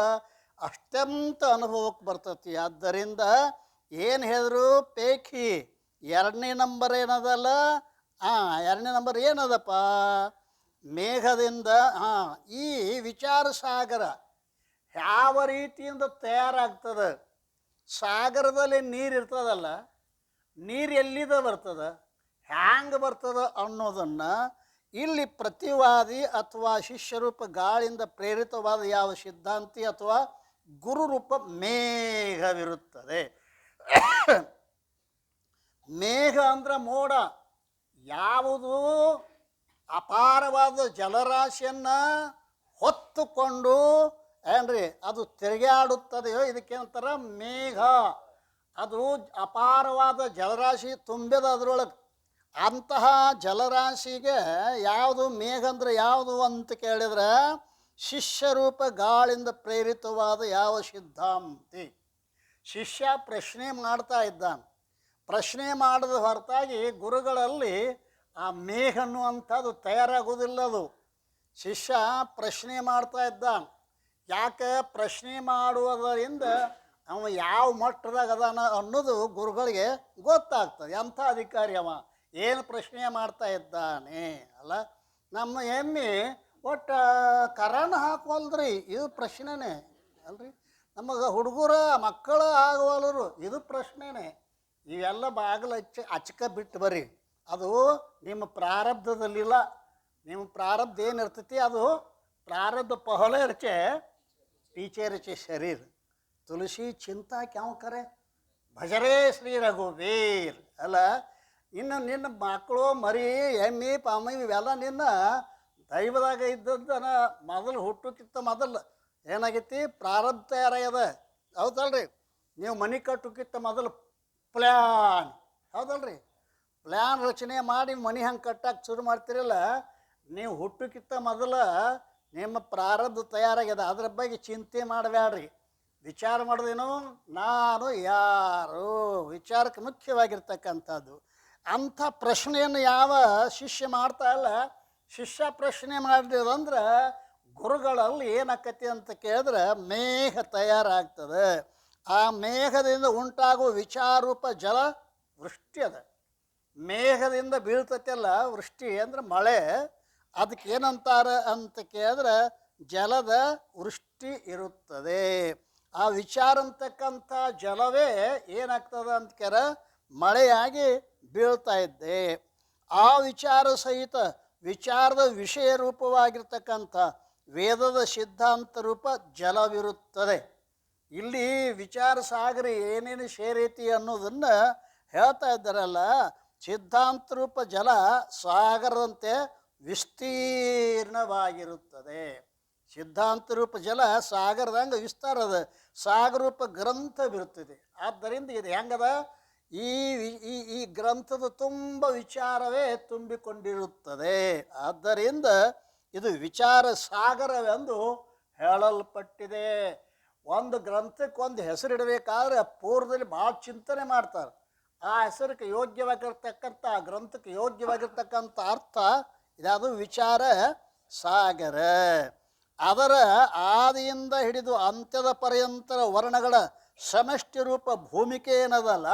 ಅತ್ಯಂತ ಅನುಭವಕ್ಕೆ ಬರ್ತತಿ. ಆದ್ದರಿಂದ ಏನು ಹೇಳಿದ್ರು ಪೇಖಿ 2ನೇ ನಂಬರ್ ಏನದಲ್ಲ, 2ನೇ ನಂಬರ್ ಏನದಪ್ಪ, ಮೇಘದಿಂದ ಈ ವಿಚಾರ ಸಾಗರ ಯಾವ ರೀತಿಯಿಂದ ತಯಾರಾಗ್ತದೆ. ಸಾಗರದಲ್ಲಿ ನೀರು ಇರ್ತದಲ್ಲ, ನೀರು ಎಲ್ಲಿದ ಬರ್ತದೆ, ಹ್ಯಾಂಗೆ ಬರ್ತದೆ ಅನ್ನೋದನ್ನು ಇಲ್ಲಿ ಪ್ರತಿವಾದಿ ಅಥವಾ ಶಿಷ್ಯರೂಪ ಗಾಳಿಯಿಂದ ಪ್ರೇರಿತವಾದ ಯಾವ ಸಿದ್ಧಾಂತಿ ಅಥವಾ ಗುರುರೂಪ ಮೇಘವಿರುತ್ತದೆ. ಮೇಘ ಅಂದ್ರೆ ಮೋಡ. ಯಾವುದು ಅಪಾರವಾದ ಜಲರಾಶಿಯನ್ನು ಹೊತ್ತುಕೊಂಡು ಏನ್ರಿ ಅದು ತಿರುಗಾಡುತ್ತದೆಯೋ ಇದಕ್ಕೇನಂತಾರ ಮೇಘ. ಅದು ಅಪಾರವಾದ ಜಲರಾಶಿ ತುಂಬಿದ ಅದರೊಳಗೆ. ಅಂತಹ ಜಲರಾಶಿಗೆ ಯಾವುದು ಮೇಘ ಅಂದರೆ ಯಾವುದು ಅಂತ ಕೇಳಿದ್ರೆ ಶಿಷ್ಯರೂಪ ಗಾಳಿಂದ ಪ್ರೇರಿತವಾದ ಯಾವ ಸಿದ್ಧಾಂತಿ. ಶಿಷ್ಯ ಪ್ರಶ್ನೆ ಮಾಡ್ತಾ ಇದ್ದಾನೆ. ಪ್ರಶ್ನೆ ಮಾಡಿದ ಹೊರತಾಗಿ ಗುರುಗಳಲ್ಲಿ ಆ ಮೇಘ ಅನ್ನುವಂಥದ್ದು ತಯಾರಾಗೋದಿಲ್ಲ. ಅದು ಶಿಷ್ಯ ಪ್ರಶ್ನೆ ಮಾಡ್ತಾ ಇದ್ದಾನೆ. ಯಾಕೆ ಪ್ರಶ್ನೆ ಮಾಡುವುದರಿಂದ ಅವ ಯಾವ ಮಟ್ಟದಾಗ ಅದಾನ ಅನ್ನೋದು ಗುರುಗಳಿಗೆ ಗೊತ್ತಾಗ್ತದೆ. ಎಂಥ ಅಧಿಕಾರಿ ಅವ, ಏನು ಪ್ರಶ್ನೆ ಮಾಡ್ತಾ ಇದ್ದಾನೆ ಅಲ್ಲ. ನಮ್ಮ ಎಮ್ಮೆ ಒಟ್ಟು ಕರಣ ಹಾಕುವಲ್ರಿ, ಇದು ಪ್ರಶ್ನೆನೇ ಅಲ್ರಿ. ನಮಗೆ ಹುಡುಗರ ಮಕ್ಕಳು ಆಗುವಲ್ಲರು, ಇದು ಪ್ರಶ್ನೆನೇ. ಇವೆಲ್ಲ ಬಾಗಿಲು ಅಚ್ಚಕ ಬಿಟ್ಟು ಬರ್ರಿ. ಅದು ನಿಮ್ಮ ಪ್ರಾರಬ್ಧದಲ್ಲಿಲ್ಲ. ನಿಮ್ಮ ಪ್ರಾರಬ್ಧ ಏನಿರ್ತೈತಿ ಅದು ಪ್ರಾರಬ್ಧ ಪಹಲೆ ರಚೆ पीछे रचे शरीर तुलसी चिंता क्यों करे भजरे श्री रघुवीर ಅಲ್ಲ. ಇನ್ನು ನಿನ್ನ ಮಕ್ಕಳು ಮರಿ ಎಮ್ಮೆ ಪಾಮಿ ಇವೆಲ್ಲ ನಿನ್ನ ದೈವದಾಗ ಇದ್ದದ್ದನ ಮೊದಲು ಹುಟ್ಟುಕ್ಕಿಂತ ಮೊದಲು ಏನಾಗೈತಿ ಪ್ರಾರಬ್ಧ ತಯಾರಾಗ್ಯದ. ಹೌದಲ್ರಿ. ನೀವು ಮನೆ ಕಟ್ಟೋಕ್ಕಿಂತ ಮೊದಲು ಪ್ಲ್ಯಾನ್, ಹೌದಲ್ರಿ, ಪ್ಲ್ಯಾನ್ ರಚನೆ ಮಾಡಿ ಮನೆ ಹಂಗೆ ಕಟ್ಟಕ್ಕೆ ಶುರು ಮಾಡ್ತಿರಲ್ಲ, ನೀವು ಹುಟ್ಟೋಕ್ಕಿಂತ ಮೊದಲು ನಿಮ್ಮ ಪ್ರಾರಬ್ಧ ತಯಾರಾಗ್ಯದ. ಅದ್ರ ಬಗ್ಗೆ ಚಿಂತೆ ಮಾಡಬೇಡ್ರಿ. ವಿಚಾರ ಮಾಡೋದೇನು, ನಾನು ಯಾರು, ವಿಚಾರಕ್ಕೆ ಮುಖ್ಯವಾಗಿರ್ತಕ್ಕಂಥದ್ದು. ಅಂಥ ಪ್ರಶ್ನೆಯನ್ನು ಯಾವ ಶಿಷ್ಯ ಮಾಡ್ತಾ ಇಲ್ಲ. ಶಿಷ್ಯ ಪ್ರಶ್ನೆ ಮಾಡಿದಂದ್ರೆ ಗುರುಗಳಲ್ಲಿ ಏನಾಕತಿ ಅಂತ ಕೇಳಿದ್ರೆ ಮೇಘ ತಯಾರಾಗ್ತದೆ. ಆ ಮೇಘದಿಂದ ಉಂಟಾಗುವ ವಿಚಾರೂಪ ಜಲ ವೃಷ್ಟಿ ಅದ. ಮೇಘದಿಂದ ಬೀಳ್ತೈತಲ್ಲ ವೃಷ್ಟಿ ಅಂದ್ರೆ ಮಳೆ, ಅದಕ್ಕೆ ಏನಂತಾರೆ ಅಂತ ಕೇಳಿದ್ರೆ ಜಲದ ವೃಷ್ಟಿ ಇರುತ್ತದೆ. ಆ ವಿಚಾರ ಅಂತಕ್ಕಂಥ ಜಲವೇ ಏನಾಗ್ತದೆ ಅಂತ ಕೇಳ ಮಳೆಯಾಗಿ ಬೀಳ್ತಾ ಇದ್ದೆ. ಆ ವಿಚಾರ ಸಹಿತ ವಿಚಾರದ ವಿಷಯ ರೂಪವಾಗಿರ್ತಕ್ಕಂಥ ವೇದದ ಸಿದ್ಧಾಂತ ರೂಪ ಜಲವಿರುತ್ತದೆ. ಇಲ್ಲಿ ವಿಚಾರ ಸಾಗರ ಏನೇನು ಸೇರೈತಿ ಅನ್ನೋದನ್ನು ಹೇಳ್ತಾ ಇದ್ದಾರಲ್ಲ. ಸಿದ್ಧಾಂತ ರೂಪ ಜಲ ಸಾಗರದಂತೆ ವಿಸ್ತೀರ್ಣವಾಗಿರುತ್ತದೆ. ಸಿದ್ಧಾಂತ ರೂಪ ಜಲ ಸಾಗರದಂಗೆ ವಿಸ್ತಾರ ಅದ, ಸಾಗರ ರೂಪ ಗ್ರಂಥ ಬಿರುತ್ತದೆ. ಆದ್ದರಿಂದ ಇದು ಹೆಂಗದ, ಈ ಈ ಗ್ರಂಥದ ತುಂಬ ವಿಚಾರವೇ ತುಂಬಿಕೊಂಡಿರುತ್ತದೆ. ಆದ್ದರಿಂದ ಇದು ವಿಚಾರ ಸಾಗರವೆಂದು ಹೇಳಲ್ಪಟ್ಟಿದೆ. ಒಂದು ಗ್ರಂಥಕ್ಕೆ ಒಂದು ಹೆಸರಿಡಬೇಕಾದ್ರೆ ಪೂರ್ವದಲ್ಲಿ ಭಾಳ ಚಿಂತನೆ ಮಾಡ್ತಾರೆ. ಆ ಹೆಸರಿಗೆ ಯೋಗ್ಯವಾಗಿರ್ತಕ್ಕಂಥ, ಆ ಗ್ರಂಥಕ್ಕೆ ಯೋಗ್ಯವಾಗಿರ್ತಕ್ಕಂಥ ಅರ್ಥ ಇದಾದು ವಿಚಾರ ಸಾಗರ. ಅದರ ಆದಿಯಿಂದ ಹಿಡಿದು ಅಂತ್ಯದ ಪರ್ಯಂತರ ವರ್ಣಗಳ ಸಮಷ್ಟಿ ರೂಪ ಭೂಮಿಕೆ ಏನದಲ್ಲ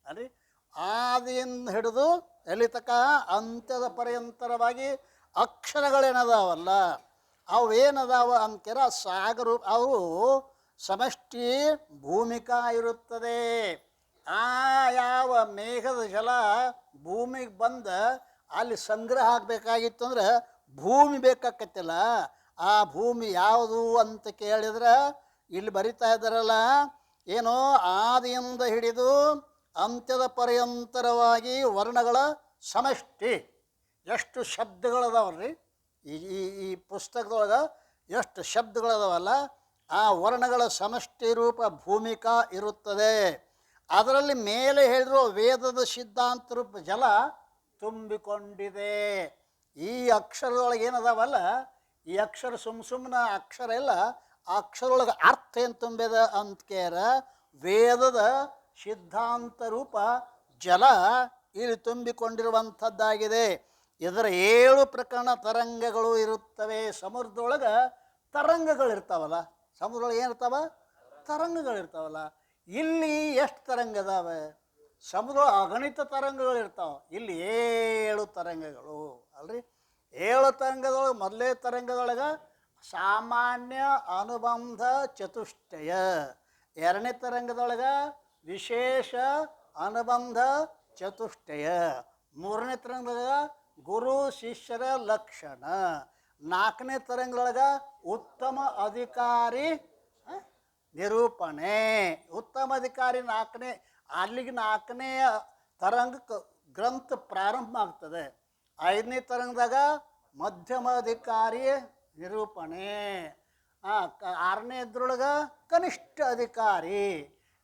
ಅಲ್ರಿ, ಆದಿಯಿಂದ ಹಿಡಿದು ಎಲ್ಲಿ ತನಕ ಅಂತ್ಯದ ಪರ್ಯಂತರವಾಗಿ ಅಕ್ಷರಗಳೇನದಾವಲ್ಲ ಅವೇನದಾವ ಅಂತೀರ ಸಾಗರ, ಅವು ಸಮಷ್ಟಿ ಭೂಮಿಕಾ ಇರುತ್ತದೆ. ಆ ಯಾವ ಮೇಘದ ಜಲ ಭೂಮಿಗೆ ಬಂದ ಅಲ್ಲಿ ಸಂಗ್ರಹ ಆಗಬೇಕಾಗಿತ್ತು ಅಂದ್ರೆ ಭೂಮಿ ಬೇಕಾಕತ್ತಿಲ್ಲ. ಆ ಭೂಮಿ ಯಾವುದು ಅಂತ ಕೇಳಿದ್ರೆ ಇಲ್ಲಿ ಬರಿತಾ ಇದ್ದಾರಲ್ಲ, ಏನೋ ಆದಿಯಿಂದ ಹಿಡಿದು ಅಂತ್ಯದ ಪರ್ಯಂತರವಾಗಿ ವರ್ಣಗಳ ಸಮಷ್ಟಿ. ಎಷ್ಟು ಶಬ್ದಗಳದಾವಲ್ರಿ ಈ ಈ ಪುಸ್ತಕದೊಳಗೆ, ಎಷ್ಟು ಶಬ್ದಗಳದಾವಲ್ಲ, ಆ ವರ್ಣಗಳ ಸಮಷ್ಟಿ ರೂಪ ಭೂಮಿಕಾ ಇರುತ್ತದೆ. ಅದರಲ್ಲಿ ಮೇಲೆ ಹೇಳಿರೋ ವೇದದ ಸಿದ್ಧಾಂತ ರೂಪ ಜಲ ತುಂಬಿಕೊಂಡಿದೆ. ಈ ಅಕ್ಷರದೊಳಗೆ ಏನದಾವಲ್ಲ, ಈ ಅಕ್ಷರ ಸುಮ್ಮನೆ ಅಕ್ಷರ ಇಲ್ಲ, ಆ ಅಕ್ಷರದೊಳಗೆ ಅರ್ಥ ಏನು ತುಂಬಿದ ಅಂತ ಕೇರ ವೇದದ ಸಿದ್ಧಾಂತ ರೂಪ ಜಲ ಇಲ್ಲಿ ತುಂಬಿಕೊಂಡಿರುವಂಥದ್ದಾಗಿದೆ. ಇದರ 7 ಪ್ರಕರಣ ತರಂಗಗಳು ಇರುತ್ತವೆ. ಸಮುದ್ರದೊಳಗೆ ತರಂಗಗಳಿರ್ತಾವಲ್ಲ, ಸಮುದ್ರದೊಳಗೆ ಏನಿರ್ತಾವ, ತರಂಗಗಳಿರ್ತಾವಲ್ಲ. ಇಲ್ಲಿ ಎಷ್ಟು ತರಂಗ ಅದಾವೆ? ಸಮುದ್ರ ಅಗಣಿತ ತರಂಗಗಳಿರ್ತಾವೆ, ಇಲ್ಲಿ 7 ತರಂಗಗಳು ಅಲ್ರಿ. 7 ತರಂಗದೊಳಗೆ ಮೊದಲೇ ತರಂಗದೊಳಗೆ ಸಾಮಾನ್ಯ ಅನುಬಂಧ ಚತುಷ್ಟಯ, ಎರಡನೇ ತರಂಗದೊಳಗೆ ವಿಶೇಷ ಅನುಬಂಧ ಚತುಷ್ಟಯ, ಮೂರನೇ ತರಂಗದೊಳಗೆ ಗುರು ಶಿಷ್ಯರ ಲಕ್ಷಣ, ನಾಲ್ಕನೇ ತರಂಗದೊಳಗೆ ಉತ್ತಮ ಅಧಿಕಾರಿ ನಿರೂಪಣೆ. ಉತ್ತಮ ಅಧಿಕಾರಿ ನಾಲ್ಕನೇ, ಅಲ್ಲಿಗೆ ನಾಲ್ಕನೇ ತರಂಗಕ್ಕೆ ಗ್ರಂಥ ಪ್ರಾರಂಭ ಆಗ್ತದೆ. 5ನೇ ತರಂಗದಾಗ ಮಧ್ಯಮ ಅಧಿಕಾರಿ ನಿರೂಪಣೆ, 6ನೇದ್ರೊಳಗೆ ಕನಿಷ್ಠ ಅಧಿಕಾರಿ,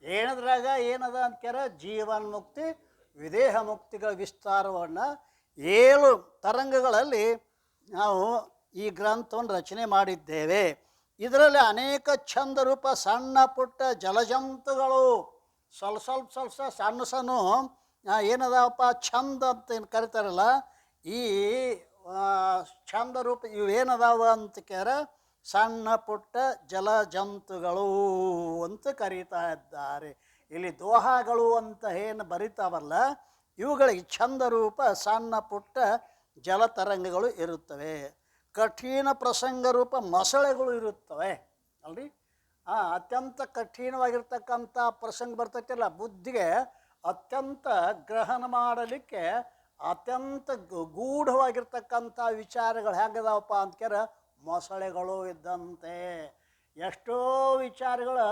7ನೇದ್ರಾಗ ಏನದ ಅಂತಾರ ಜೀವನ್ಮುಕ್ತಿ ವಿದೇಹ ಮುಕ್ತಿಗಳ ವಿಸ್ತಾರವನ್ನು 7 ತರಂಗಗಳಲ್ಲಿ ನಾವು ಈ ಗ್ರಂಥವನ್ನು ರಚನೆ ಮಾಡಿದ್ದೇವೆ. ಇದರಲ್ಲಿ ಅನೇಕ ಛಂದ ರೂಪ ಸಣ್ಣ ಪುಟ್ಟ ಜಲಜಂತುಗಳು ಸ್ವಲ್ಪ ಸಣ್ಣ ಸಣ್ಣ ಏನದಪ್ಪ ಛಂದ ಅಂತ ಏನು ಕರಿತಾರಲ್ಲ, ಈ ಛಂದ ರೂಪ ಇವೇನದಾವ ಅಂತ ಕೇರ ಸಣ್ಣ ಪುಟ್ಟ ಜಲಜಂತುಗಳು ಅಂತ ಕರೀತಾ ಇದ್ದಾರೆ. ಇಲ್ಲಿ ದೋಹಗಳು ಅಂತ ಏನು ಬರಿತಾವಲ್ಲ, ಇವುಗಳಿಗೆ ಛಂದ ರೂಪ ಸಣ್ಣ ಪುಟ್ಟ ಜಲತರಂಗಗಳು ಇರುತ್ತವೆ. ಕಠಿಣ ಪ್ರಸಂಗ ರೂಪ ಮೊಸಳೆಗಳು ಇರುತ್ತವೆ ಅಲ್ರಿ. ಅತ್ಯಂತ ಕಠಿಣವಾಗಿರ್ತಕ್ಕಂಥ ಪ್ರಸಂಗ ಬರ್ತೈತಿಲ್ಲ, ಬುದ್ಧಿಗೆ ಅತ್ಯಂತ ಗ್ರಹಣ ಮಾಡಲಿಕ್ಕೆ ಅತ್ಯಂತ ಗೂಢವಾಗಿರ್ತಕ್ಕಂಥ ವಿಚಾರಗಳು ಹೇಗದಾವಪ್ಪ ಅಂದ್ಕ್ಯಾರ ಮೊಸಳೆಗಳು ಇದ್ದಂತೆ. ಎಷ್ಟೋ ವಿಚಾರಗಳು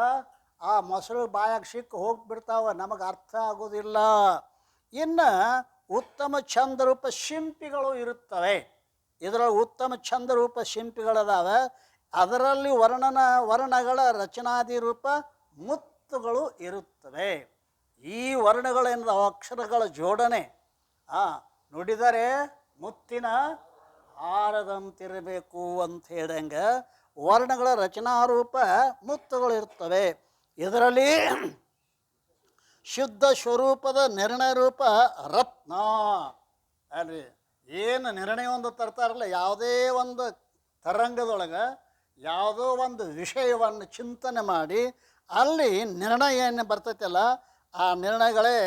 ಆ ಮೊಸಳೆ ಬಾಯಾಗ ಸಿಕ್ಕು ಹೋಗಿಬಿಡ್ತಾವೆ, ನಮಗೆ ಅರ್ಥ ಆಗೋದಿಲ್ಲ. ಇನ್ನು ಉತ್ತಮ ಛಂದರೂಪ ಶಿಂಪಿಗಳು ಇರುತ್ತವೆ. ಇದರೊಳಗೆ ಉತ್ತಮ ಛಂದರೂಪ ಶಿಂಪಿಗಳದಾವೆ. ಅದರಲ್ಲಿ ವರ್ಣಗಳ ರಚನಾದಿ ರೂಪ ಮುತ್ತುಗಳು ಇರುತ್ತವೆ. ಈ ವರ್ಣಗಳೇನದ ಅಕ್ಷರಗಳ ಜೋಡಣೆ ನುಡಿದರೆ ಮುತ್ತಿನ ಹಾರದಂತಿರಬೇಕು ಅಂತ ಹೇಳ್ದಂಗೆ ವರ್ಣಗಳ ರಚನಾರೂಪ ಮುತ್ತುಗಳು ಇರ್ತವೆ. ಇದರಲ್ಲಿ ಶುದ್ಧ ಸ್ವರೂಪದ ನಿರ್ಣಯ ರೂಪ ರತ್ನ ಅಲ್ರಿ. ಏನು ನಿರ್ಣಯ ಒಂದು ತರ್ತಾರಲ್ಲ, ಯಾವುದೇ ಒಂದು ತರಂಗದೊಳಗೆ ಯಾವುದೋ ಒಂದು ವಿಷಯವನ್ನು ಚಿಂತನೆ ಮಾಡಿ ಅಲ್ಲಿ ನಿರ್ಣಯ ಏನು ಬರ್ತೈತಲ್ಲ, ಆ ನಿರ್ಣಯಗಳೇ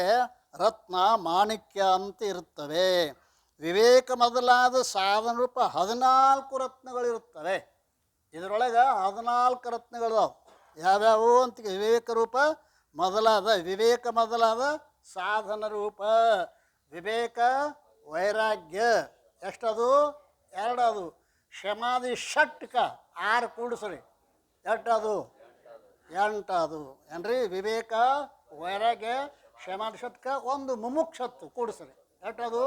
ರತ್ನ ಮಾಣಿಕ್ಯ ಅಂತ ಇರುತ್ತವೆ. ವಿವೇಕ ಮೊದಲಾದ ಸಾಧನ ರೂಪ 14 ರತ್ನಗಳಿರುತ್ತವೆ. ಇದರೊಳಗೆ 14 ರತ್ನಗಳಿದಾವೆ. ಯಾವ್ಯಾವು ಅಂತ ವಿವೇಕ ರೂಪ ಮೊದಲಾದ, ವಿವೇಕ ಮೊದಲಾದ ಸಾಧನ ರೂಪ, ವಿವೇಕ ವೈರಾಗ್ಯ ಎಷ್ಟದು 2 ಅದು, ಶಮಾಧಿ ಷಟ್ಕ 6 ಕೂಡಿಸ್ರಿ ಎಷ್ಟದು ಎಂಟದು ಏನ್ರಿ ವಿವೇಕ ವೈರಾಗ್ಯ ಕ್ಷಮಾಶತ್ಕ ಒಂದು ಮುಮುಕ್ಷತ್ತು ಕೂಡಿಸ್ರಿ ಎಷ್ಟದು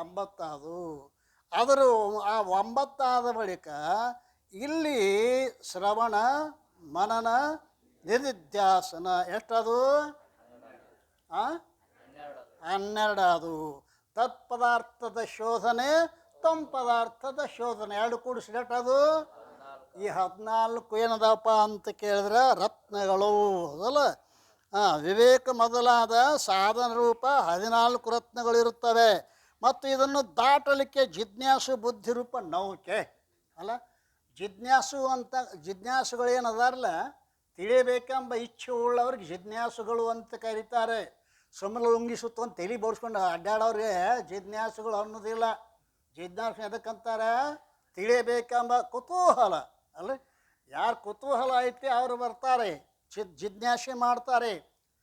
9 ಅದು. ಅದರ ಆ 9 ಆದ ಬಳಿಕ ಇಲ್ಲಿ ಶ್ರವಣ ಮನನ ನಿಧಿಧ್ಯಾಸನ ಎಷ್ಟದು 12 ಅದು. ತತ್ಪದಾರ್ಥದ ಶೋಧನೆ ಪದಾರ್ಥದ ಶೋಧನೆ ಎರಡು ಕೂಡಿಸಿ ಎಷ್ಟದು ಈ 14 ಏನದಪ್ಪ ಅಂತ ಕೇಳಿದ್ರೆ ರತ್ನಗಳು ಅದಲ್ಲ. ವಿವೇಕ ಮೊದಲಾದ ಸಾಧನ ರೂಪ 14 ರತ್ನಗಳಿರುತ್ತವೆ. ಮತ್ತು ಇದನ್ನು ದಾಟಲಿಕ್ಕೆ ಜಿಜ್ಞಾಸು ಬುದ್ಧಿರೂಪ ನೌಕೆ ಅಲ್ಲ. ಜಿಜ್ಞಾಸುಗಳೇನದಾರಲ್ಲ ತಿಳಿಯಬೇಕೆಂಬ ಇಚ್ಛೆ ಉಳ್ಳವ್ರಿಗೆ ಜಿಜ್ಞಾಸುಗಳು ಅಂತ ಕರೀತಾರೆ. ಸುಮ್ಮನೆ ಲುಂಗಿ ಸುತ್ತಕೊಂಡು ತಲೆ ಬೋಡ್ಸ್ಕೊಂಡು ಅಡ್ಡಾಡೋರಿಗೆ ಜಿಜ್ಞಾಸುಗಳು ಅನ್ನೋದಿಲ್ಲ. ಜಿಜ್ಞಾಸು ಎದಕ್ಕಂತಾರೆ? ತಿಳಿಯಬೇಕೆಂಬ ಕುತೂಹಲ ಅಲ್ಲ. ಯಾರು ಕುತೂಹಲ ಐತಿ ಅವರು ಬರ್ತಾರೆ, ಜಿಜ್ಞಾಸೆ ಮಾಡ್ತಾರೆ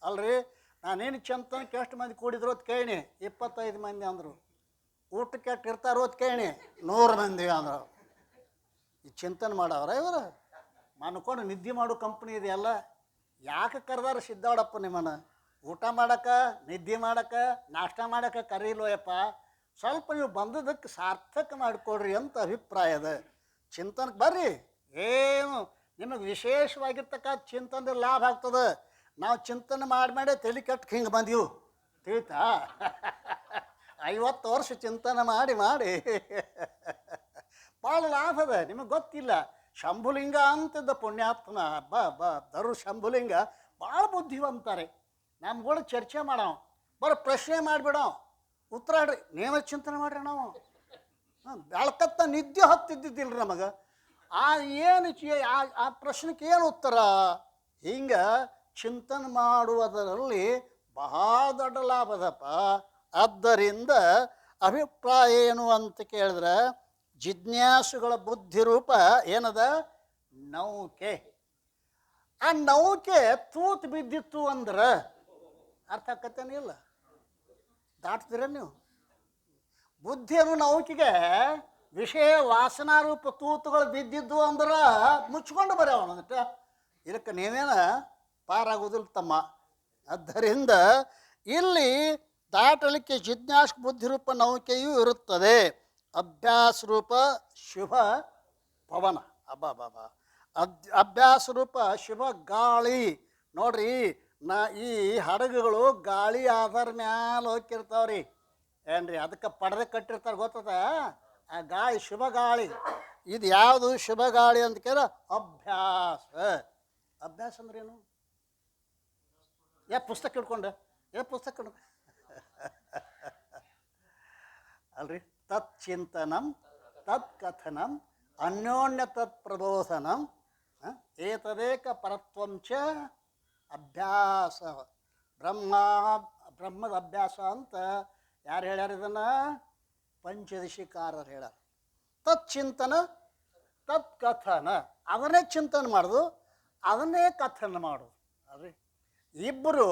ಅಲ್ರಿ. ನಾನೇನು ಚಂತನಕ್ಕೆ ಎಷ್ಟು ಮಂದಿ ಕೂಡಿದ್ರು ಅಂತ ಕೇಳಿ 25 ಮಂದಿ ಅಂದರು. ಊಟಕ್ಕೆ ಎಷ್ಟು ಇರ್ತಾರೋ ಅಂತ ಕೇಳಿ 100 ಮಂದಿ ಅಂದರು. ಈ ಚಿಂತನೆ ಮಾಡವ್ರ ಇವರು ಮನ್ಕೊಂಡು ನಿದ್ದೆ ಮಾಡೋ ಕಂಪ್ನಿ ಇದೆಯಲ್ಲ. ಯಾಕೆ ಕರೆದಾರ ಸಿದ್ದಾಡಪ್ಪ ನಿಮ್ಮನ್ನು? ಊಟ ಮಾಡಕ್ಕೆ, ನಿದ್ದೆ ಮಾಡಕ್ಕೆ, ನಾಷ್ಟ ಮಾಡಕ್ಕೆ ಕರೀಲೋಯಪ್ಪ. ಸ್ವಲ್ಪ ನೀವು ಬಂದದಕ್ಕೆ ಸಾರ್ಥಕ ಮಾಡಿಕೊಡ್ರಿ ಅಂತ ಅಭಿಪ್ರಾಯ ಅದ. ಚಿಂತನಕ್ಕೆ ಬರ್ರಿ, ಏನು ನಿಮಗೆ ವಿಶೇಷವಾಗಿರ್ತಕ್ಕ ಚಿಂತನೆ ಲಾಭ ಆಗ್ತದೆ. ನಾವು ಚಿಂತನೆ ಮಾಡಿ ತಲೆ ಕೆಟ್ಟಕ್ಕೆ ಹಿಂಗೆ ಬಂದೀವು ತಿಳಿತಾ. 50 ವರ್ಷ ಚಿಂತನೆ ಮಾಡಿ ಭಾಳ ಲಾಭ ಅದ. ನಿಮಗೆ ಗೊತ್ತಿಲ್ಲ. ಶಂಭುಲಿಂಗ ಅಂತಿದ್ದ ಪುಣ್ಯಾತ್ಮನ ದರು ಶಂಭುಲಿಂಗ ಭಾಳ ಬುದ್ಧಿವಂತಾರೆ. ನಮ್ಗಳು ಚರ್ಚೆ ಮಾಡೋ ಬರೋ ಪ್ರಶ್ನೆ ಮಾಡಿಬಿಡೋ ಉತ್ತರ ಹೇಳ್ರಿ. ನೇಮ ಚಿಂತನೆ ಮಾಡ್ರಿ. ನಾವು ಬೆಳಕತ್ತ ನಿದ್ದೆ ಹತ್ತಿದ್ದಿದ್ದಿಲ್ಲ ನಮಗೆ. ಏನು ಆ ಪ್ರಶ್ನೆಗೆ ಏನು ಉತ್ತರ? ಹಿಂಗೆ ಚಿಂತನೆ ಮಾಡುವುದರಲ್ಲಿ ಬಹಳ ದೊಡ್ಡ ಲಾಭ ಅದಪ್ಪ. ಆದ್ದರಿಂದ ಅಭಿಪ್ರಾಯ ಏನು ಅಂತ ಕೇಳಿದ್ರೆ ಜಿಜ್ಞಾಸುಗಳ ಬುದ್ಧಿರೂಪ ಏನದ ನೌಕೆ. ಆ ನೌಕೆ ತೂತು ಬಿದ್ದಿತ್ತು ಅಂದ್ರೆ ಅರ್ಥ ಆಕತ್ತೇನಿಲ್ಲ. ದಾಟ್ತೀರ ನೀವು? ಬುದ್ಧಿಯನ್ನು ನೌಕೆಗೆ ವಿಷಯ ವಾಸನಾರೂಪ ತೂತುಗಳು ಬಿದ್ದಿದ್ದು ಅಂದ್ರೆ ಮುಚ್ಕೊಂಡು ಬರೋವನಂತ ಇದಕ್ಕೆ ನೀವೇನ ಪಾರಾಗೋದಿಲ್ಲ ತಮ್ಮ. ಆದ್ದರಿಂದ ಇಲ್ಲಿ ದಾಟಲಿಕ್ಕೆ ಜಿಜ್ಞಾಸ ಬುದ್ಧಿರೂಪ ನೌಕೆಯೂ ಇರುತ್ತದೆ. ಅಭ್ಯಾಸ ರೂಪ ಶುಭ ಪವನ ಅಭ್ಯಾಸ ರೂಪ ಶುಭ ಗಾಳಿ. ನೋಡ್ರಿ, ಈ ಹಡಗುಗಳು ಗಾಳಿ ಆಧಾರ ಮ್ಯಾಲ ಹೋಗಿರ್ತಾವ್ರಿ ಏನ್ರಿ. ಅದಕ್ಕೆ ಪಡೆದ ಕಟ್ಟಿರ್ತಾರೆ ಗೊತ್ತದ. ಆ ಗಾಳಿ ಶುಭ ಗಾಳಿ. ಇದು ಯಾವುದು ಶುಭ ಗಾಳಿ ಅಂತ ಕೇಳ? ಅಭ್ಯಾಸ. ಅಭ್ಯಾಸ ಅಂದ್ರೆ ಏನು? ಪುಸ್ತಕ ಹಿಡ್ಕೊಂಡೆ ಪುಸ್ತಕ ಹಿಡ್ಕೊಂಡೆ ಅಲ್ರಿ. ತತ್ ಚಿಂತನಂ ತತ್ ಕಥನಂ ಅನ್ಯೋನ್ಯ ತತ್ ಪ್ರಬೋಧನಂ ಏತದೇಕ ಪರತ್ವಂಚ ಅಭ್ಯಾಸ. ಬ್ರಹ್ಮದ ಅಭ್ಯಾಸ ಅಂತ ಯಾರು ಹೇಳ್ಯಾರ? ಇದನ್ನು ಪಂಚದಶಿಕಾರರು ಹೇಳ್ಯಾರ. ತತ್ ಚಿಂತನ ತತ್ ಕಥನ, ಅದನ್ನೇ ಚಿಂತನೆ ಮಾಡೋದು, ಅದನ್ನೇ ಕಥನ ಮಾಡೋದು ಅಲ್ರಿ. ಇಬ್ಬರು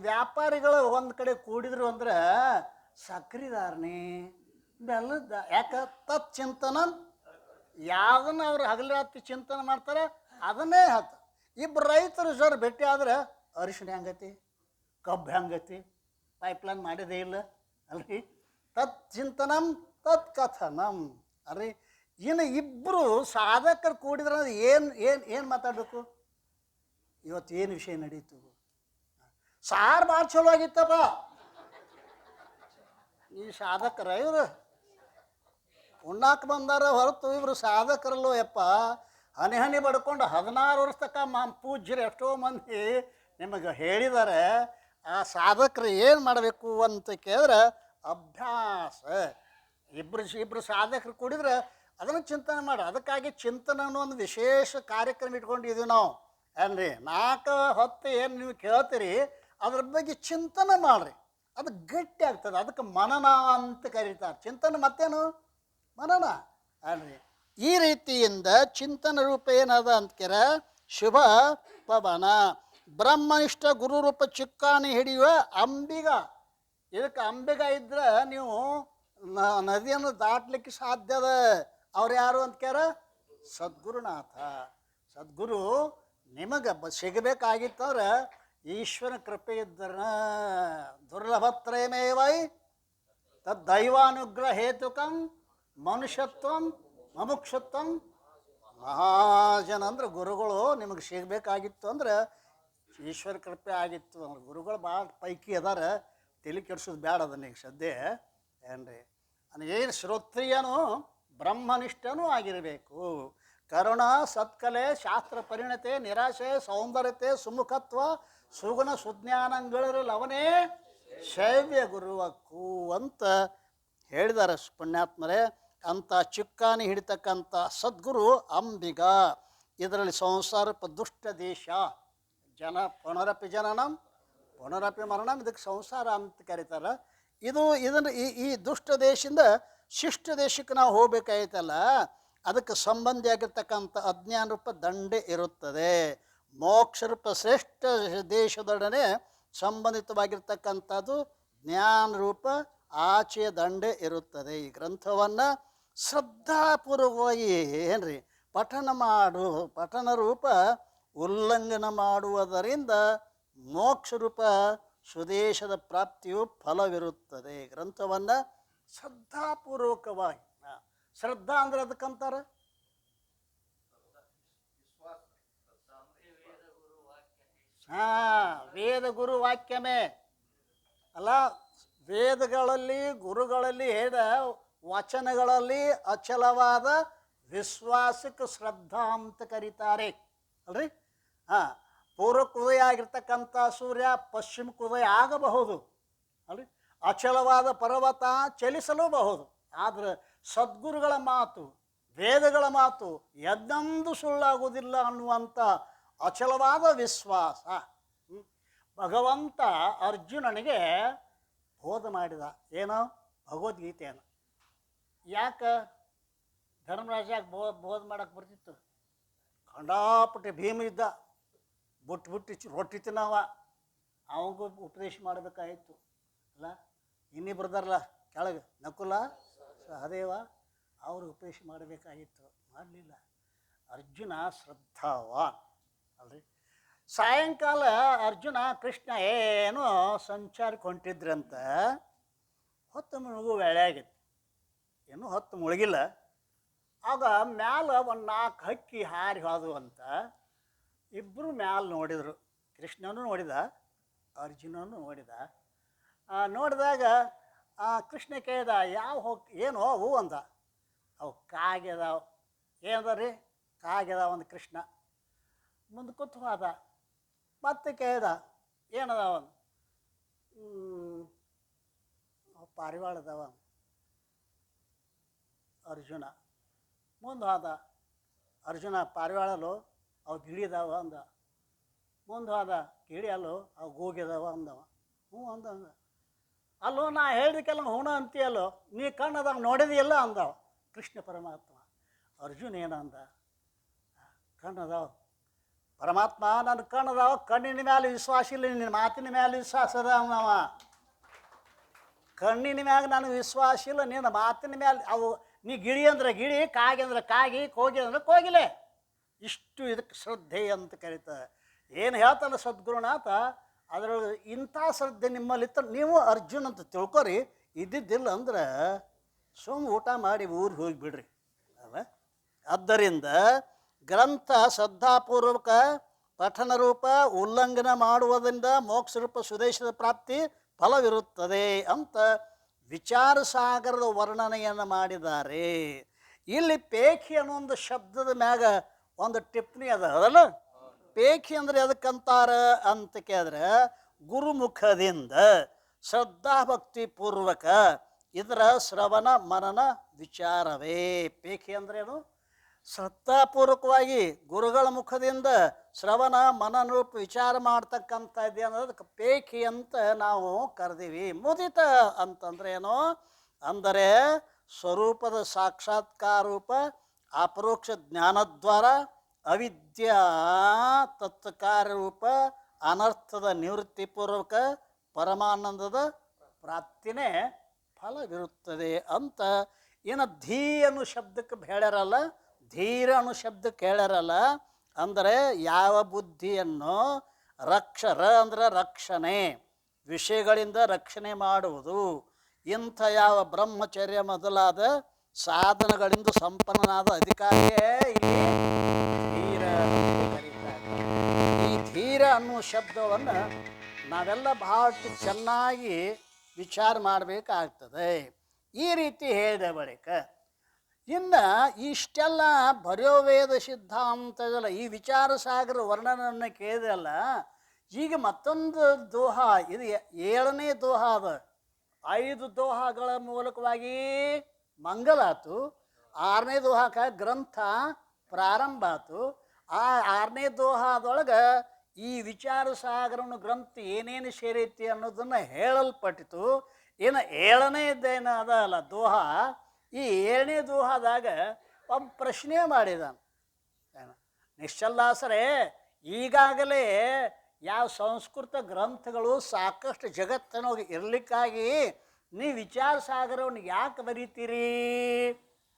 ವ್ಯಾಪಾರಿಗಳು ಒಂದು ಕಡೆ ಕೂಡಿದ್ರು ಅಂದ್ರೆ ಸಕ್ರಿದಾರನಿ ಬೆಲ್ಲದ. ಯಾಕೆ? ತತ್ ಚಿಂತನ, ಯಾವುದನ್ನು ಅವ್ರು ಹಗಲು ರಾತ್ರಿ ಚಿಂತನೆ ಮಾಡ್ತಾರೆ ಅದನ್ನೇ ಹೇಳ್ತಾರೆ. ಇಬ್ಬರು ರೈತರು ಸರ್ ಭೇಟಿ ಆದ್ರೆ ಅರಿಶಿಣ ಹೆಂಗತಿ, ಕಬ್ಬು ಹೆಂಗತಿ, ಪೈಪ್ಲೈನ್ ಮಾಡಿದೇ ಇಲ್ಲ ಅಲ್ರಿ. ತತ್ ಚಿಂತನಂ ತತ್ ಕಥನಂ ಅಲ್ರಿ. ಇನ್ನು ಇಬ್ಬರು ಸಾಧಕರು ಕೂಡಿದ್ರೆ ಏನು ಮಾತಾಡಬೇಕು? ಇವತ್ತು ಏನು ವಿಷಯ ನಡೀತು? ಸಾರು ಭಾಳ ಚಲೋ ಆಗಿತ್ತಪ್ಪ. ಈ ಸಾಧಕರ ಇವರು ಉಣ್ಣಾಕ ಬಂದಾರ ಹೊರತು ಇವರು ಸಾಧಕರಲ್ಲೋ ಯಪ್ಪ. ಹನಿ ಹನಿ ಬಡ್ಕೊಂಡು 16 ವರ್ಷ ತಕ್ಕ ಪೂಜ್ಯರು ಎಷ್ಟೋ ಮಂದಿ ನಿಮಗೆ ಹೇಳಿದ್ದಾರೆ. ಆ ಸಾಧಕರು ಏನು ಮಾಡಬೇಕು ಅಂತ ಕೇಳಿದ್ರೆ ಅಭ್ಯಾಸ. ಇಬ್ಬರು ಸಾಧಕರು ಕೂಡಿದ್ರೆ ಅದನ್ನು ಚಿಂತನೆ ಮಾಡಿ. ಅದಕ್ಕಾಗಿ ಚಿಂತನೆ ಅನ್ನೋ ಒಂದು ವಿಶೇಷ ಕಾರ್ಯಕ್ರಮ ಇಟ್ಕೊಂಡಿದ್ದೀವಿ ನಾವು ಏನ್ರಿ. 4 ಹೊತ್ತು ಏನು ನೀವು ಕೇಳ್ತೀರಿ ಅದ್ರ ಬಗ್ಗೆ ಚಿಂತನೆ ಮಾಡಿರಿ, ಅದು ಗಟ್ಟಿ ಆಗ್ತದೆ. ಅದಕ್ಕೆ ಮನನ ಅಂತ ಕರೀತಾರೆ. ಚಿಂತನೆ ಮತ್ತೇನು? ಮನನ ಅಲ್ರಿ. ಈ ರೀತಿಯಿಂದ ಚಿಂತನ ರೂಪ ಏನದ ಅಂತ್ಕೆರ ಶುಭ ಪವನ. ಬ್ರಹ್ಮನಿಷ್ಠ ಗುರುರೂಪ ಚಿಕ್ಕಾಣಿ ಹಿಡಿಯುವ ಅಂಬಿಗ. ಇದಕ್ಕೆ ಅಂಬಿಗ ಇದ್ರೆ ನೀವು ನದಿಯನ್ನು ದಾಟಲಿಕ್ಕೆ ಸಾಧ್ಯದ. ಅವ್ರು ಯಾರು ಅಂತ್ಕ್ಯಾರ? ಸದ್ಗುರುನಾಥ. ಸದ್ಗುರು ನಿಮಗೆ ಸಿಗಬೇಕಾಗಿತ್ತಂದ್ರೆ ಈಶ್ವರನ ಕೃಪೆ ಇದ್ದರ ದುರ್ಲಭತ್ರಯಮೇವೈ ತದ್ದೈವಾನುಗ್ರಹ ಹೇತುಕಂ ಮನುಷ್ಯತ್ವಂ ಮಮುಕ್ಷತ್ವಂ ಮಹಾಜನ ಅಂದ್ರೆ ಗುರುಗಳು ನಿಮಗೆ ಸಿಗಬೇಕಾಗಿತ್ತು ಅಂದ್ರೆ ಈಶ್ವರ ಕೃಪೆ ಆಗಿತ್ತು ಅಂದ್ರೆ ಗುರುಗಳು ಭಾಳ ಪೈಕಿ ಅದಾರ ತಲೆ ಕೆಡ್ಸೋದು ಬೇಡ ಅದನ್ನ ಈಗ ಸದ್ಯ ಏನ್ರಿ ಏನು ಶ್ರೋತ್ರಿಯನು ಬ್ರಹ್ಮನಿಷ್ಠನೂ ಆಗಿರಬೇಕು. ಕರುಣ ಸತ್ಕಲೆ ಶಾಸ್ತ್ರ ಪರಿಣತೆ ನಿರಾಶೆ ಸೌಂದರ್ಯತೆ ಸುಮುಖತ್ವ ಸುಗುಣ ಸುಜ್ಞಾನಗಳಿರಲಿ ಅವನೇ ಶೈವ್ಯ ಗುರುವಕ್ಕೂ ಅಂತ ಹೇಳಿದ್ದಾರೆ ಪುಣ್ಯಾತ್ಮರೇ. ಅಂಥ ಚಿಕ್ಕಾನಿ ಹಿಡಿತಕ್ಕಂಥ ಸದ್ಗುರು ಅಂಬಿಗ. ಇದರಲ್ಲಿ ಸಂಸಾರಪ ದುಷ್ಟ ದೇಶ ಜನ ಪುನರಪಿ ಜನನಂ ಪುನರಪಿ ಮರಣಂ, ಇದಕ್ಕೆ ಸಂಸಾರ ಅಂತ ಕರೀತಾರೆ. ಇದನ್ನು ಈ ದುಷ್ಟ ದೇಶದಿಂದ ಶಿಷ್ಟ ದೇಶಕ್ಕೆ ನಾವು ಹೋಗ್ಬೇಕಾಯ್ತಲ್ಲ, ಅದಕ್ಕೆ ಸಂಬಂಧಿಯಾಗಿರ್ತಕ್ಕಂಥ ಅಜ್ಞಾನ ರೂಪ ದಂಡೆ ಇರುತ್ತದೆ. ಮೋಕ್ಷ ರೂಪ ಶ್ರೇಷ್ಠ ದೇಶದೊಡನೆ ಸಂಬಂಧಿತವಾಗಿರ್ತಕ್ಕಂಥದ್ದು ಜ್ಞಾನ ರೂಪ ಆಚೆಯ ದಂಡೆ ಇರುತ್ತದೆ. ಈ ಗ್ರಂಥವನ್ನು ಶ್ರದ್ಧಾಪೂರ್ವಕವಾಗಿ ಏನ್ರಿ ಪಠನ ರೂಪ ಉಲ್ಲಂಘನ ಮಾಡುವುದರಿಂದ ಮೋಕ್ಷ ರೂಪ ಸ್ವದೇಶದ ಪ್ರಾಪ್ತಿಯು ಫಲವಿರುತ್ತದೆ. ಗ್ರಂಥವನ್ನು ಶ್ರದ್ಧಾಪೂರ್ವಕವಾಗಿ, ಶ್ರದ್ಧಾ ಅಂದ್ರೆ ಅದಕ್ಕಂತಾರ ವೇದ ಗುರು ವಾಕ್ಯಮೇ ಅಲ್ಲ, ವೇದಗಳಲ್ಲಿ ಗುರುಗಳಲ್ಲಿ ಹೇಳಿದ ವಚನಗಳಲ್ಲಿ ಅಚಲವಾದ ವಿಶ್ವಾಸಕ್ಕೆ ಶ್ರದ್ಧಾ ಅಂತ ಕರೀತಾರೆ ಅಲ್ರಿ. ಪೂರ್ವಕ್ಕೆ ಉದಯ ಆಗಿರ್ತಕ್ಕಂಥ ಸೂರ್ಯ ಪಶ್ಚಿಮಕ್ಕೆ ಉದಯ ಆಗಬಹುದು ಅಲ್ರಿ, ಅಚಲವಾದ ಪರ್ವತ ಚಲಿಸಲೂಬಹುದು. ಆದರೆ ಸದ್ಗುರುಗಳ ಮಾತು ವೇದಗಳ ಮಾತು ಎಂದೆಂದೂ ಸುಳ್ಳಾಗುವುದಿಲ್ಲ ಅನ್ನುವಂಥ ಅಚಲವಾದ ವಿಶ್ವಾಸ ಭಗವಂತ ಅರ್ಜುನನಿಗೆ ಬೋಧ ಮಾಡಿದ. ಏನೋ ಭಗವದ್ಗೀತೆಯನ್ನು. ಯಾಕೆ ಧರ್ಮರಾಜಾಗ ಬೋಧ ಮಾಡಕ್ಕೆ ಬರ್ತಿತ್ತು? ಖಂಡಾಪಟ್ಟೆ ಭೀಮ ಇದ್ದ, ಬುಟ್ಟು ರೊಟ್ಟಿ ತಿನ್ನವ, ಅವಂಗೂ ಉಪದೇಶ ಮಾಡಬೇಕಾಯಿತು ಅಲ್ಲ. ಇನ್ನಿಬ್ರದಾರಲ್ಲ ಕೆಳಗೆ ನಕುಲ ಸಹದೇವ, ಅವರು ಉಪದೇಶ ಮಾಡಬೇಕಾಗಿತ್ತು, ಮಾಡಲಿಲ್ಲ. ಅರ್ಜುನ ಶ್ರದ್ಧಾವಾನ್ ಅಲ್ರಿ. ಸಾಯಂಕಾಲ ಅರ್ಜುನ ಕೃಷ್ಣ ಏನೋ ಸಂಚಾರಕ್ಕೆ ಹೊಂಟಿದ್ರಂತ. ಹೊತ್ತು ಮುಳುಗು ವೇಳೆ ಆಗಿತ್ತು, ಏನೂ ಹೊತ್ತು ಮುಳುಗಿಲ್ಲ. ಆಗ ಮ್ಯಾಲ ಒಂದು 4 ಹಕ್ಕಿ ಹಾರಿ ಹೋದವು ಅಂತ ಇಬ್ಬರು ಮ್ಯಾಲ ನೋಡಿದರು. ಕೃಷ್ಣನೂ ನೋಡಿದ, ಅರ್ಜುನನೂ ನೋಡಿದ. ನೋಡಿದಾಗ ಕೃಷ್ಣ ಕೇಳಿದ, ಏನು ಅವು ಅಂದ. ಅವು ಕಾಗೆದಾವ. ಏನದ ರೀ? ಕಾಗೆದಾವ ಒಂದು ಕೃಷ್ಣ. ಮುಂದೆ ಕೂತು ಹೋದ. ಮತ್ತೆ ಕೇಳಿದ, ಏನದಾವ? ಪಾರಿವಾಳ ಅದಾವ. ಅರ್ಜುನ ಮುಂದೆ ಹೋದ. ಅರ್ಜುನ ಪಾರಿವಾಳಲು ಅವು ಗಿಳಿದಾವ ಅಂದ. ಮುಂದೆ ಹೋದ, ಗಿಳಿಯಲ್ಲೋ ಅವು ಗೋಗಿದಾವ ಅಂದವ. ಹ್ಞೂ ಅಂದ. ಅಲ್ಲೋ ನಾ ಹೇಳಿದಕ್ಕೆಲ್ಲ ಹೂಣ ಅಂತೀಯಲ್ಲೋ, ನೀ ಕಣ್ಣದಾಗ ನೋಡಿದೆಯಲ್ಲ ಅಂದವ ಕೃಷ್ಣ ಪರಮಾತ್ಮ. ಅರ್ಜುನ ಏನಂದ? ಕಣ್ಣದಾವ ಪರಮಾತ್ಮ, ನನ್ನ ಕಣ್ಣದಾವ, ಕಣ್ಣಿನ ಮ್ಯಾಲೆ ವಿಶ್ವಾಸ ಇಲ್ಲ, ನಿನ್ನ ಮಾತಿನ ಮ್ಯಾಲೆ ವಿಶ್ವಾಸ ಅದ ಅನ್ನವ. ಕಣ್ಣಿನ ಮ್ಯಾಗ ನನಗೆ ವಿಶ್ವಾಸ ಇಲ್ಲ, ನಿನ್ನ ಮಾತಿನ ಮ್ಯಾಲೆ. ಅವು ನೀ ಗಿಳಿ ಅಂದ್ರೆ ಗಿಳಿ, ಕಾಗೆ ಅಂದ್ರೆ ಕಾಗಿ, ಕೋಗಿ ಅಂದ್ರೆ ಕೋಗಿಲೆ. ಇಷ್ಟು ಇದಕ್ಕೆ ಶ್ರದ್ಧೆ ಅಂತ ಕರೀತಾರೆ. ಏನು ಹೇಳ್ತಾನೆ ಸದ್ಗುರುನಾಥ, ಅದರೊಳಗೆ ಇಂಥ ಶ್ರದ್ಧೆ ನಿಮ್ಮಲ್ಲಿತ್ತ ನೀವು ಅರ್ಜುನ್ ಅಂತ ತಿಳ್ಕೊರಿ. ಇದ್ದಿದ್ದಿಲ್ಲ ಅಂದ್ರೆ ಊಟ ಮಾಡಿ ಊರಿಗೆ ಹೋಗಿಬಿಡ್ರಿ ಅಲ್ಲ. ಆದ್ದರಿಂದ ಗ್ರಂಥ ಶ್ರದ್ಧಾಪೂರ್ವಕ ಪಠನ ರೂಪ ಉಲ್ಲಂಘನೆ ಮಾಡುವುದರಿಂದ ಮೋಕ್ಷ ರೂಪ ಸ್ವದೇಶದ ಪ್ರಾಪ್ತಿ ಫಲವಿರುತ್ತದೆ ಅಂತ ವಿಚಾರ ಸಾಗರದ ವರ್ಣನೆಯನ್ನು ಮಾಡಿದ್ದಾರೆ. ಇಲ್ಲಿ ಪೇಖಿ ಅನ್ನೋ ಒಂದು ಶಬ್ದದ ಮ್ಯಾಗ ಒಂದು ಟಿಪ್ಪಣಿ ಅದಲ್ಲ. ಪೇಖಿ ಅಂದರೆ ಎದಕ್ಕಂತಾರ ಅಂತ ಕೇಳಿದ್ರೆ, ಗುರುಮುಖದಿಂದ ಶ್ರದ್ಧಾಭಕ್ತಿ ಪೂರ್ವಕ ಇದರ ಶ್ರವಣ ಮನನ ವಿಚಾರವೇ ಪೇಖಿ ಅಂದ್ರೇನು? ಶ್ರದ್ಧಾಪೂರ್ವಕವಾಗಿ ಗುರುಗಳ ಮುಖದಿಂದ ಶ್ರವಣ ಮನನರೂಪ ವಿಚಾರ ಮಾಡ್ತಕ್ಕಂಥದ್ದು ಅನ್ನೋದಕ್ಕೆ ಪೇಖಿ ಅಂತ ನಾವು ಕರೆದೀವಿ. ಮುದಿತ ಅಂತಂದ್ರೆ ಏನು ಅಂದರೆ ಸ್ವರೂಪದ ಸಾಕ್ಷಾತ್ಕಾರ ರೂಪ ಅಪರೋಕ್ಷ ಜ್ಞಾನದ್ವಾರ ಅವಿದ್ಯಾ ತತ್ವಕಾರ್ಯರೂಪ ಅನರ್ಥದ ನಿವೃತ್ತಿಪೂರ್ವಕ ಪರಮಾನಂದದ ಪ್ರಾಪ್ತಿನೇ ಫಲವಿರುತ್ತದೆ ಅಂತ. ಏನು ಧೀ ಅನ್ನೋ ಶಬ್ದಕ್ಕೆ ಹೇಳ್ಯಾರಲ್ಲ, ಧೀರ ಅನ್ನೋ ಶಬ್ದಕ್ಕೆ ಹೇಳ್ಯಾರಲ್ಲ, ಅಂದರೆ ಯಾವ ಬುದ್ಧಿಯನ್ನು ರ ಅಂದರೆ ರಕ್ಷಣೆ, ವಿಷಯಗಳಿಂದ ರಕ್ಷಣೆ ಮಾಡುವುದು, ಇಂಥ ಯಾವ ಬ್ರಹ್ಮಚರ್ಯ ಮೊದಲಾದ ಸಾಧನಗಳಿಂದ ಸಂಪನ್ನನಾದ ಅಧಿಕಾರಿಯೇ ಇಲ್ಲಿ ಧೀರ ಎಂದು ಕರೀತಾರೆ. ಈ ಧೀರ ಅನ್ನುವ ಶಬ್ದವನ್ನು ನಾವೆಲ್ಲ ಬಹಳಷ್ಟು ಚೆನ್ನಾಗಿ ವಿಚಾರ ಮಾಡಬೇಕಾಗ್ತದೆ. ಈ ರೀತಿ ಹೇಳಿದ ಬಳಿಕ ಇನ್ನು ಇಷ್ಟೆಲ್ಲ ಬರೆಯೋ ವೇದ ಸಿದ್ಧಾಂತದಲ್ಲ ಈ ವಿಚಾರ ಸಾಗರ ವರ್ಣನನ್ನು ಕೇಳಿದಲ್ಲ. ಈಗ ಮತ್ತೊಂದು ದೋಹ, ಇದು 7ನೇ ದೋಹ ಅದ. 5 ದೋಹಗಳ ಮೂಲಕವಾಗಿ ಮಂಗಲಾತು. 6ನೇ ದೋಹಕ್ಕೆ ಗ್ರಂಥ ಪ್ರಾರಂಭ ಆತು. ಆ 6ನೇ ದೋಹದೊಳಗೆ ಈ ವಿಚಾರ ಸಾಗರನ ಗ್ರಂಥ ಏನೇನು ಸೇರೈತಿ ಅನ್ನೋದನ್ನು ಹೇಳಲ್ಪಟ್ಟಿತು. ಏನು 7ನೇದೇನು ಅದ ಅಲ್ಲ ದೋಹ, ಈ 7ನೇ ದೋಹದಾಗ ಒಬ್ಬ ಪ್ರಶ್ನೆ ಮಾಡಿದಾನೆ. ನಿಶ್ಚಲ್ದಾಸರೇ, ಈಗಾಗಲೇ ಯಾವ ಸಂಸ್ಕೃತ ಗ್ರಂಥಗಳು ಸಾಕಷ್ಟು ಜಗತ್ತಿನೊಳಗೆ ಇರಲಿಕ್ಕಾಗಿ ನೀ ವಿಚಾರ ಸಾಗರವನ್ನು ಯಾಕೆ ಬರೀತೀರಿ?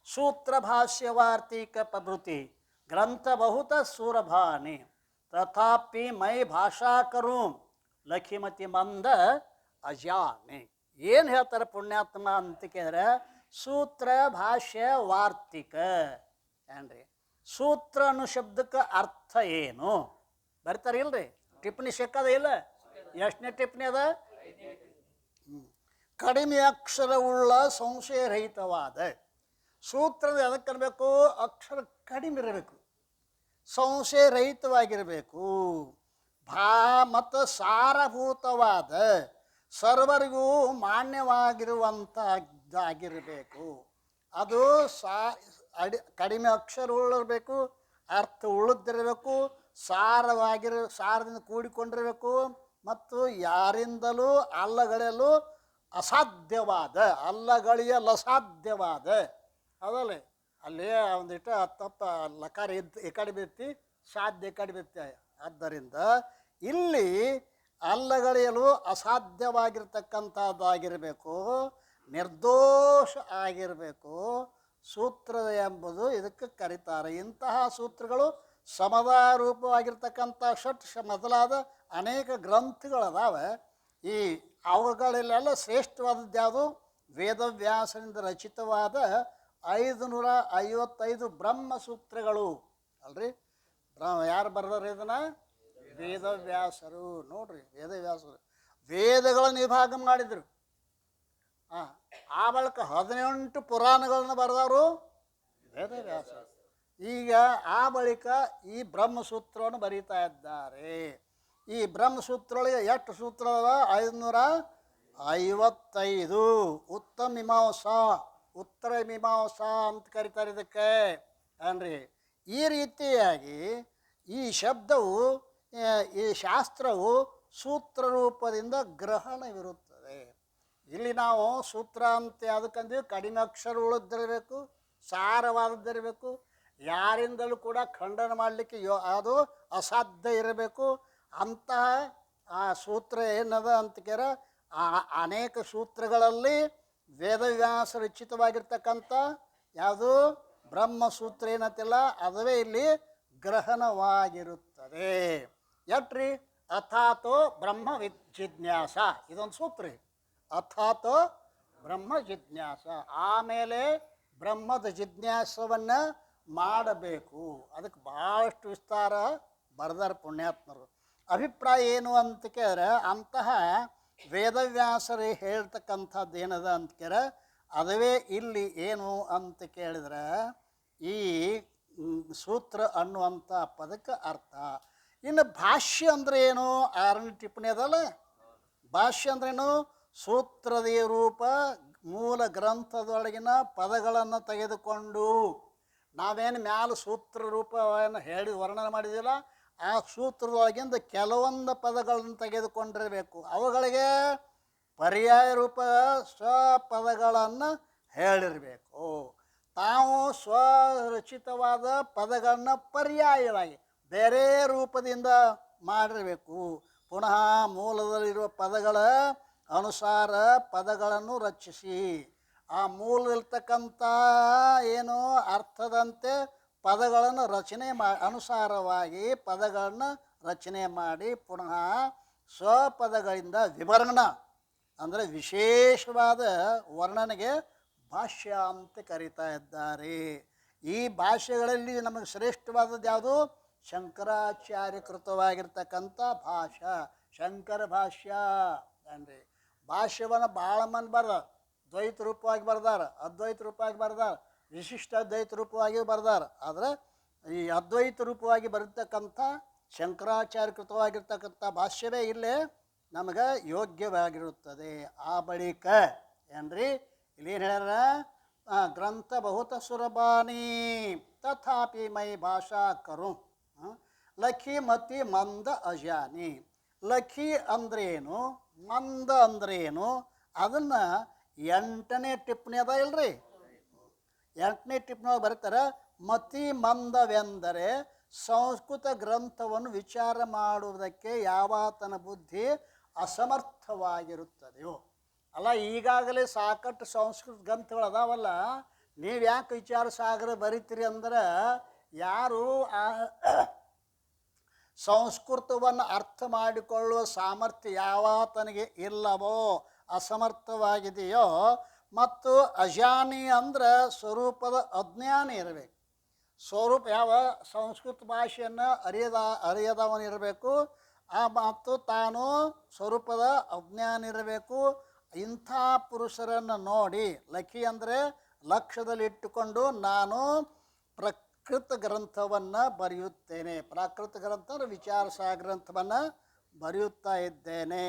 ಸೂತ್ರ ಭಾಷ್ಯ ವಾರ್ತಿಕ ಪ್ರಭೃತಿ ಗ್ರಂಥ ಬಹುತ ಸೂರಭಾನಿ ತಥಾಪಿ ಮೈ ಭಾಷಾ ಕರು ಲಖಿಮತಿ ಮಂದ ಅಜಾನೆ. ಏನು ಹೇಳ್ತಾರೆ ಪುಣ್ಯಾತ್ಮ ಅಂತ ಕೇಳಿದ್ರೆ, ಸೂತ್ರ ಭಾಷ್ಯ ವಾರ್ತಿಕ ಏನ್ರಿ? ಸೂತ್ರ ಅನ್ನೋ ಶಬ್ದಕ್ಕೆ ಅರ್ಥ ಏನು ಬರ್ತಾರೆ ಇಲ್ರಿ? ಟಿಪ್ಪಣಿ ಸಿಕ್ಕದ ಇಲ್ಲ? ಎಷ್ಟನೇ ಟಿಪ್ಪಣಿ ಅದ? ಕಡಿಮೆ ಅಕ್ಷರವುಳ್ಳ ಸಂಶಯರಹಿತವಾದ ಸೂತ್ರದ ಎದಕ್ಕೆ ಇರಬೇಕು? ಅಕ್ಷರ ಕಡಿಮೆ ಇರಬೇಕು, ಸಂಶಯರಹಿತವಾಗಿರಬೇಕು, ಮತ್ತು ಸಾರಭೂತವಾದ ಸರ್ವರಿಗೂ ಮಾನ್ಯವಾಗಿರುವಂಥದ್ದಾಗಿರಬೇಕು. ಅದು ಕಡಿಮೆ ಅಕ್ಷರ ಉಳ್ಳಿರಬೇಕು, ಅರ್ಥ ಉಳಿದಿರಬೇಕು, ಸಾರದಿಂದ ಕೂಡಿಕೊಂಡಿರಬೇಕು, ಮತ್ತು ಯಾರಿಂದಲೂ ಅಲ್ಲಗಳೆಯಲು ಅಲ್ಲಗಳಿಯಲಸಾಧ್ಯವಾದ ಅದಲ್ಲ. ಅಲ್ಲಿ ಒಂದಿಟ್ಟು ತಪ್ಪ ಲಕಾರ ಈ ಕಡೆ ಬಿತ್ತಿ, ಸಾಧ್ಯ ಈ ಕಡೆ ಬಿತ್ತಿ. ಆದ್ದರಿಂದ ಇಲ್ಲಿ ಅಲ್ಲಗಳೆಯಲು ಅಸಾಧ್ಯವಾಗಿರ್ತಕ್ಕಂಥದ್ದಾಗಿರಬೇಕು, ನಿರ್ದೋಷ ಆಗಿರಬೇಕು ಸೂತ್ರ ಎಂಬುದು ಇದಕ್ಕೆ ಕರೀತಾರೆ. ಇಂತಹ ಸೂತ್ರಗಳು ಸಮದಾರೂಪವಾಗಿರ್ತಕ್ಕಂಥ ಷಟ್ ಮೊದಲಾದ ಅನೇಕ ಗ್ರಂಥಗಳದಾವೆ. ಈ ಅವುಗಳಲ್ಲೆಲ್ಲ ಶ್ರೇಷ್ಠವಾದದ್ದು ಯಾವುದು? ವೇದವ್ಯಾಸನಿಂದ ರಚಿತವಾದ 555 ಬ್ರಹ್ಮಸೂತ್ರಗಳು ಅಲ್ರಿ. ಯಾರು ಬರೆದಾರೆ ಇದನ್ನು? ವೇದವ್ಯಾಸರು. ನೋಡ್ರಿ, ವೇದವ್ಯಾಸರು ವೇದಗಳನ್ನು ವಿಭಾಗ ಮಾಡಿದರು. ಆ ಬಳಿಕ 18 ಪುರಾಣಗಳನ್ನು ಬರೆದವರು ವೇದವ್ಯಾಸರು. ಈಗ ಆ ಬಳಿಕ ಈ ಬ್ರಹ್ಮಸೂತ್ರವನ್ನು ಬರೀತಾ ಇದ್ದಾರೆ. ಈ ಬ್ರಹ್ಮಸೂತ್ರೊಳಗೆ ಎಷ್ಟು ಸೂತ್ರ ಅದ? 555. ಉತ್ತಮ ಮೀಮಾಂಸಾ, ಉತ್ತರ ಮೀಮಾಂಸಾ ಅಂತ ಕರೀತಾರೆ ಇದಕ್ಕೆ ಅನ್ರಿ. ಈ ರೀತಿಯಾಗಿ ಈ ಶಬ್ದವು, ಈ ಶಾಸ್ತ್ರವು ಸೂತ್ರ ರೂಪದಿಂದ ಗ್ರಹಣವಿರುತ್ತದೆ. ಇಲ್ಲಿ ನಾವು ಸೂತ್ರ ಅಂತ ಅದಕ್ಕಂದ್ರೆ ಕಡಿಮೆ ಅಕ್ಷರ ಉಳಿದಿರಬೇಕು, ಸಾರವಾದದ್ದಿರಬೇಕು, ಯಾರಿಂದಲೂ ಕೂಡ ಖಂಡನ ಮಾಡಲಿಕ್ಕೆ ಅದು ಅಸಾಧ್ಯ ಇರಬೇಕು. ಅಂತಹ ಆ ಸೂತ್ರ ಏನದ ಅಂತ ಕೇರ ಅನೇಕ ಸೂತ್ರಗಳಲ್ಲಿ ವೇದವ್ಯಾಸ ರಚಿತವಾಗಿರ್ತಕ್ಕಂಥ ಯಾವುದು ಬ್ರಹ್ಮಸೂತ್ರ ಏನಂತಿಲ್ಲ, ಅದುವೇ ಇಲ್ಲಿ ಗ್ರಹಣವಾಗಿರುತ್ತದೆ. ಎಟ್ರಿ? ಅಥಾತೋ ಬ್ರಹ್ಮ ಜಿಜ್ಞಾಸ, ಇದೊಂದು ಸೂತ್ರ. ಅಥಾತೋ ಬ್ರಹ್ಮ ಜಿಜ್ಞಾಸ, ಆಮೇಲೆ ಬ್ರಹ್ಮದ ಜಿಜ್ಞಾಸವನ್ನು ಮಾಡಬೇಕು. ಅದಕ್ಕೆ ಭಾಳಷ್ಟು ವಿಸ್ತಾರ ಬರೆದಾರ ಪುಣ್ಯಾತ್ಮರು. ಅಭಿಪ್ರಾಯ ಏನು ಅಂತ ಕೇಳಿದ್ರೆ, ಅಂತಹ ವೇದವ್ಯಾಸರು ಹೇಳ್ತಕ್ಕಂಥದ್ದು ಏನದ ಅಂತ ಕೇಳಿದ್ರೆ ಅದುವೇ ಇಲ್ಲಿ ಏನು ಅಂತ ಕೇಳಿದ್ರೆ ಈ ಸೂತ್ರ ಅನ್ನುವಂಥ ಪದಕ್ಕೆ ಅರ್ಥ. ಇನ್ನು ಭಾಷ್ಯ ಅಂದರೆ ಏನು? 6ನೇ ಟಿಪ್ಪಣಿ ಅದಲ್ಲ. ಭಾಷ್ಯ ಅಂದ್ರೇನು? ಸೂತ್ರದ ರೂಪ ಮೂಲ ಗ್ರಂಥದೊಳಗಿನ ಪದಗಳನ್ನು ತೆಗೆದುಕೊಂಡು, ನಾವೇನು ಮ್ಯಾಲ ಸೂತ್ರ ರೂಪವನ್ನು ಹೇಳಿ ವರ್ಣನೆ ಮಾಡಿದಿಲ್ಲ, ಆ ಸೂತ್ರದೊಳಗಿಂದ ಕೆಲವೊಂದು ಪದಗಳನ್ನು ತೆಗೆದುಕೊಂಡಿರಬೇಕು. ಅವುಗಳಿಗೆ ಪರ್ಯಾಯ ರೂಪ ಸ್ವಪದಗಳನ್ನು ಹೇಳಿರಬೇಕು. ತಾವು ಸ್ವರಚಿತವಾದ ಪದಗಳನ್ನು ಪರ್ಯಾಯವಾಗಿ ಬೇರೆ ರೂಪದಿಂದ ಮಾಡಿರಬೇಕು. ಪುನಃ ಮೂಲದಲ್ಲಿರುವ ಪದಗಳ ಅನುಸಾರ ಪದಗಳನ್ನು ರಚಿಸಿ ಆ ಮೂಲದಲ್ಲಿರ್ತಕ್ಕಂಥ ಏನು ಅರ್ಥದಂತೆ ಪದಗಳನ್ನು ರಚನೆ ಅನುಸಾರವಾಗಿ ಪದಗಳನ್ನು ರಚನೆ ಮಾಡಿ ಪುನಃ ಸ್ವಪದಗಳಿಂದ ವಿವರಣ ಅಂದರೆ ವಿಶೇಷವಾದ ವರ್ಣನೆಗೆ ಭಾಷ್ಯ ಅಂತ ಕರೀತಾ ಇದ್ದಾರೆ. ಈ ಭಾಷೆಗಳಲ್ಲಿ ನಮಗೆ ಶ್ರೇಷ್ಠವಾದದ್ದು ಯಾವುದು? ಶಂಕರಾಚಾರ್ಯ ಕೃತವಾಗಿರ್ತಕ್ಕಂಥ ಭಾಷಾ ಶಂಕರ ಭಾಷ್ಯ ಅಂದರೆ ಭಾಷ್ಯವನ್ನು ಭಾಳ ಮಂದಿ ಬರ್ದಾರ. ದ್ವೈತ ರೂಪವಾಗಿ ಬರ್ದಾರ, ಅದ್ವೈತ ರೂಪವಾಗಿ ಬರ್ದಾರ, ವಿಶಿಷ್ಟ ಅದ್ವೈತ ರೂಪವಾಗಿ ಬರ್ದಾರ. ಆದರೆ ಈ ಅದ್ವೈತ ರೂಪವಾಗಿ ಬರತಕ್ಕಂಥ ಶಂಕರಾಚಾರ್ಯ ಕೃತವಾಗಿರ್ತಕ್ಕಂಥ ಭಾಷ್ಯವೇ ಇಲ್ಲೇ ನಮಗೆ ಯೋಗ್ಯವಾಗಿರುತ್ತದೆ. ಆ ಬಳಿಕ ಏನ್ರಿ ಇಲ್ಲೇನು ಹೇಳ್ಯಾರ? ಗ್ರಂಥ ಬಹುತ ಸುರಬಾನಿ ತಥಾಪಿ ಮೈ ಭಾಷಾ ಕರು ಲಖಿ ಮತಿ ಮಂದ ಅಜಾನಿ. ಲಖಿ ಅಂದ್ರೇನು, ಮಂದ ಅಂದ್ರೇನು, ಅದನ್ನು 8ನೇ ಟಿಪ್ಪಣಿ ಅದ ಇಲ್ರಿ, 8ನೇ ಟಿಪ್ಪಣಿಯಾಗ ಬರ್ತಾರೆ. ಮತಿ ಮಂದವೆಂದರೆ ಸಂಸ್ಕೃತ ಗ್ರಂಥವನ್ನು ವಿಚಾರ ಮಾಡುವುದಕ್ಕೆ ಯಾವಾತನ ಬುದ್ಧಿ ಅಸಮರ್ಥವಾಗಿರುತ್ತದೆಯೋ. ಅಲ್ಲ, ಈಗಾಗಲೇ ಸಾಕಷ್ಟು ಸಂಸ್ಕೃತ ಗ್ರಂಥಗಳು ಅದಾವಲ್ಲ, ನೀವು ಯಾಕೆ ವಿಚಾರ ಸಾಗರ ಬರೀತೀರಿ ಅಂದ್ರೆ ಯಾರು ಆ ಸಂಸ್ಕೃತವನ್ನು ಅರ್ಥ ಮಾಡಿಕೊಳ್ಳುವ ಸಾಮರ್ಥ್ಯ ಯಾವಾತನಿಗೆ ಇಲ್ಲವೋ, ಅಸಮರ್ಥವಾಗಿದೆಯೋ, ಮತ್ತು ಅಜಾನಿ ಅಂದ್ರೆ ಸ್ವರೂಪದ ಅಜ್ಞಾನಿ ಇರಬೇಕು. ಸ್ವರೂಪ ಯಾವ ಸಂಸ್ಕೃತ ಭಾಷೆಯನ್ನು ಅರಿಯದವನಿರಬೇಕು, ಮತ್ತು ತಾನು ಸ್ವರೂಪದ ಅಜ್ಞಾನಿ ಇರಬೇಕು. ಇಂಥ ಪುರುಷರನ್ನು ನೋಡಿ, ಲಖಿ ಅಂದರೆ ಲಕ್ಷ್ಯದಲ್ಲಿಟ್ಟುಕೊಂಡು ನಾನು ಪ್ರಾಕೃತ ಗ್ರಂಥವನ್ನು ಬರೆಯುತ್ತೇನೆ. ಪ್ರಾಕೃತ ಗ್ರಂಥ ಅಂದರೆ ವಿಚಾರ ಸಾಗರ ಗ್ರಂಥವನ್ನು ಬರೆಯುತ್ತಾ ಇದ್ದೇನೆ.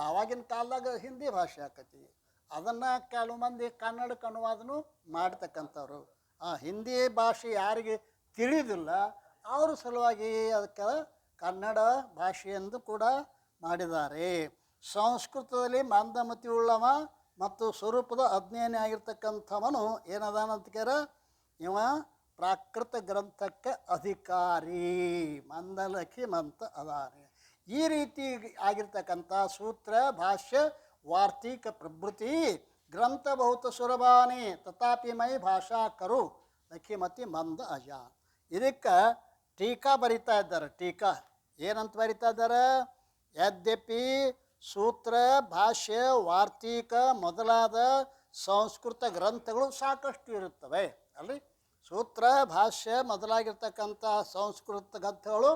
ಆವಾಗಿನ ಕಾಲದಾಗ ಹಿಂದಿ ಭಾಷೆ ಆಕತಿ. ಅದನ್ನು ಕೆಲವು ಮಂದಿ ಕನ್ನಡಕ್ಕೆ ಅನುವಾದನೂ ಮಾಡ್ತಕ್ಕಂಥವ್ರು. ಹಿಂದಿ ಭಾಷೆ ಯಾರಿಗೆ ತಿಳಿದಿಲ್ಲ ಅವ್ರ ಸಲುವಾಗಿ ಅದಕ್ಕೆ ಕನ್ನಡ ಭಾಷೆಯೆಂದು ಕೂಡ ಮಾಡಿದ್ದಾರೆ. ಸಂಸ್ಕೃತದಲ್ಲಿ ಮಂದಮತಿ ಉಳ್ಳವ ಮತ್ತು ಸ್ವರೂಪದ ಅಜ್ಞಾನಿ ಆಗಿರ್ತಕ್ಕಂಥವನು ಏನದಾನಂತಕ್ಯಾರ, ಇವ ಪ್ರಾಕೃತ ಗ್ರಂಥಕ್ಕೆ ಅಧಿಕಾರಿ, ಮಂದಲಖಿ ಮಂತ ಅದಾನೆ. ಈ ರೀತಿ ಆಗಿರ್ತಕ್ಕಂಥ ಸೂತ್ರ ಭಾಷ್ಯ ವಾರ್ತಿಕ ಪ್ರಭೃತಿ ಗ್ರಂಥ ಬಹುತ ಸುರಭಾನಿ ತಥಾಪಿ ಮೈ ಭಾಷಾ ಕರು ಲಖಿಮತಿ ಮಂದ ಅಜ. ಇದಕ್ಕೆ ಟೀಕಾ ಬರಿತಾ ಇದ್ದಾರೆ. ಟೀಕಾ ಏನಂತ ಬರಿತಾ ಇದ್ದಾರೆ? ಯದ್ಯಪಿ ಸೂತ್ರ ಭಾಷ್ಯ ವಾರ್ತಿಕ ಮೊದಲಾದ ಸಂಸ್ಕೃತ ಗ್ರಂಥಗಳು ಸಾಕಷ್ಟು ಇರುತ್ತವೆ ಅಲ್ರಿ. ಸೂತ್ರ ಭಾಷ್ಯ ಮೊದಲಾಗಿರ್ತಕ್ಕಂಥ ಸಂಸ್ಕೃತ ಗ್ರಂಥಗಳು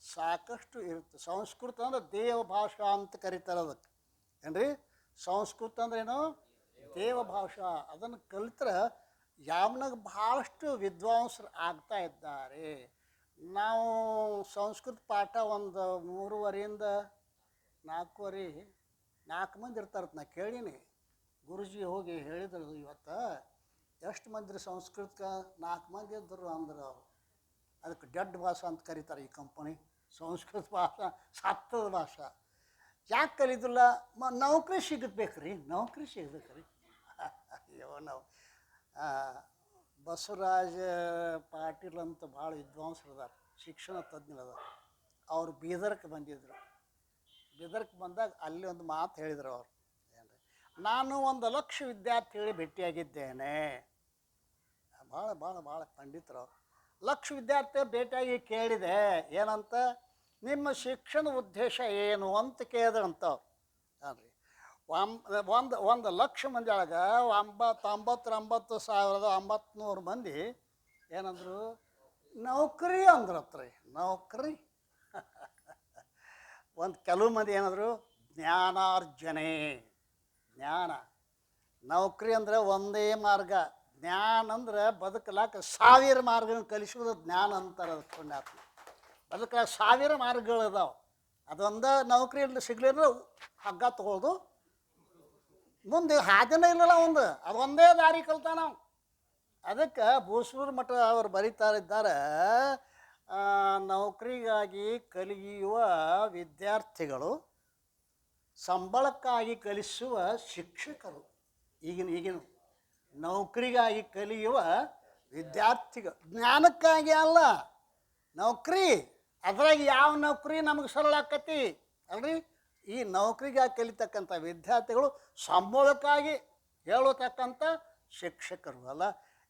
ಸಾಕಷ್ಟು ಇರುತ್ತೆ. ಸಂಸ್ಕೃತ ಅಂದ್ರೆ ದೇವ ಭಾಷಾ ಅಂತ ಕರೀತಾರೆ ಅದಕ್ಕೆ ಏನ್ರಿ. ಸಂಸ್ಕೃತ ಅಂದ್ರೇನು? ದೇವ ಭಾಷಾ. ಅದನ್ನು ಕಲಿತ್ರೆ ಯಾವನಾಗ ಭಾಳಷ್ಟು ವಿದ್ವಾಂಸರು ಆಗ್ತಾ ಇದ್ದಾರೆ. ನಾವು ಸಂಸ್ಕೃತ ಪಾಠ ಒಂದು 3:30ಯಿಂದ 4 ಮಂದಿ ಇರ್ತಾರತ್. ನಾ ಕೇಳೀನಿ, ಗುರುಜಿ ಹೋಗಿ ಹೇಳಿದ್ರು ಇವತ್ತು ಎಷ್ಟು ಮಂದಿ ಸಂಸ್ಕೃತಕ್ಕೆ 4 ಮಂದಿ ಇದ್ದರು ಅಂದ್ರೆ ಅವರು. ಅದಕ್ಕೆ ಡೆಡ್ ಭಾಷಾ ಅಂತ ಕರೀತಾರೆ ಈ ಕಂಪನಿ. ಸಂಸ್ಕೃತ ಭಾಷಾ ಸತ್ತದ ಭಾಷಾ. ಯಾಕೆ ಕಲಿದಿಲ್ಲ? ನೌಕರಿ ಸಿಗಬೇಕ್ರಿ, ನೌಕರಿ ಸಿಗ್ಬೇಕ್ರಿ. ಅಯ್ಯೋ ನಾವು ಬಸವರಾಜ ಪಾಟೀಲ್ ಅಂತ ಭಾಳ ವಿದ್ವಾಂಸರು ಅದಾರ, ಶಿಕ್ಷಣ ತಜ್ಞರು ಅದಾರ. ಅವ್ರು ಬೀದರ್ಕ್ಕೆ ಬಂದಿದ್ದರು. ಬೀದರ್ಕ್ಕೆ ಬಂದಾಗ ಅಲ್ಲಿ ಒಂದು ಮಾತು ಹೇಳಿದರು ಅವರು. ಏನ್ರಿ, ನಾನು 1,00,000 ವಿದ್ಯಾರ್ಥಿಗಳಿಗೆ ಭೇಟಿಯಾಗಿದ್ದೇನೆ. ಭಾಳ ಭಾಳ ಭಾಳ ಪಂಡಿತರು ಅವರು. 1,00,000 ವಿದ್ಯಾರ್ಥಿ ಭೇಟಿಯಾಗಿ ಕೇಳಿದೆ, ಏನಂತ, ನಿಮ್ಮ ಶಿಕ್ಷಣ ಉದ್ದೇಶ ಏನು ಅಂತ ಕೇಳಿದ್ರಂತವ್ರು. ಅನ್ರಿ, 1,00,000 ಮಂದಿ ಒಳಗೆ 99,900 ಮಂದಿ ಏನಂದರು? ನೌಕರಿ ಅಂದ್ರತ್ರಿ. ನೌಕರಿ. ಕೆಲವು ಮಂದಿ ಏನಂದರು? ಜ್ಞಾನಾರ್ಜನೆ. ಜ್ಞಾನ. ನೌಕರಿ ಅಂದರೆ ಒಂದೇ ಮಾರ್ಗ. ಜ್ಞಾನ ಅಂದ್ರೆ ಬದುಕಲಾಕ 1000 ಮಾರ್ಗಗಳನ್ನು ಕಲಿಸೋದು ಜ್ಞಾನ ಅಂತಾರೆ. ಅದು ಪುಣ್ಯಾತ್ಮ. ಬದುಕಲಾಕ 1000 ಮಾರ್ಗಗಳಿದಾವೆ. ಅದೊಂದು ನೌಕರಿ ಸಿಗ್ಲಿದ್ರೆ ಹಗ್ಗ ತೊಗೊಳ್ದು ಮುಂದೆ ಹಾದಿನೇ ಇಲ್ಲಲ್ಲ ಒಂದು. ಅದೊಂದೇ ದಾರಿ ಕಲ್ತ ನಾವು. ಅದಕ್ಕೆ ಬೂಸೂರು ಮಠ ಅವರು ಬರೀತಾ ಇದ್ದಾರೆ, ನೌಕರಿಗಾಗಿ ಕಲಿಯುವ ವಿದ್ಯಾರ್ಥಿಗಳು, ಸಂಬಳಕ್ಕಾಗಿ ಕಲಿಸುವ ಶಿಕ್ಷಕರು. ಈಗಿನ ನೌಕರಿಗಾಗಿ ಕಲಿಯುವ ವಿದ್ಯಾರ್ಥಿಗಳು. ಜ್ಞಾನಕ್ಕಾಗಿ ಅಲ್ಲ ನೌಕರಿ. ಅದ್ರಾಗ ಯಾವ ನೌಕರಿ ನಮಗೆ ಸರಳ ಆಕತಿ ಅಲ್ರಿ. ಈ ನೌಕರಿಗಾಗಿ ಕಲಿತಕ್ಕಂಥ ವಿದ್ಯಾರ್ಥಿಗಳು ಸಂಬಳಕ್ಕಾಗಿ ಹೇಳತಕ್ಕಂಥ ಶಿಕ್ಷಕರು ಅಲ್ಲ.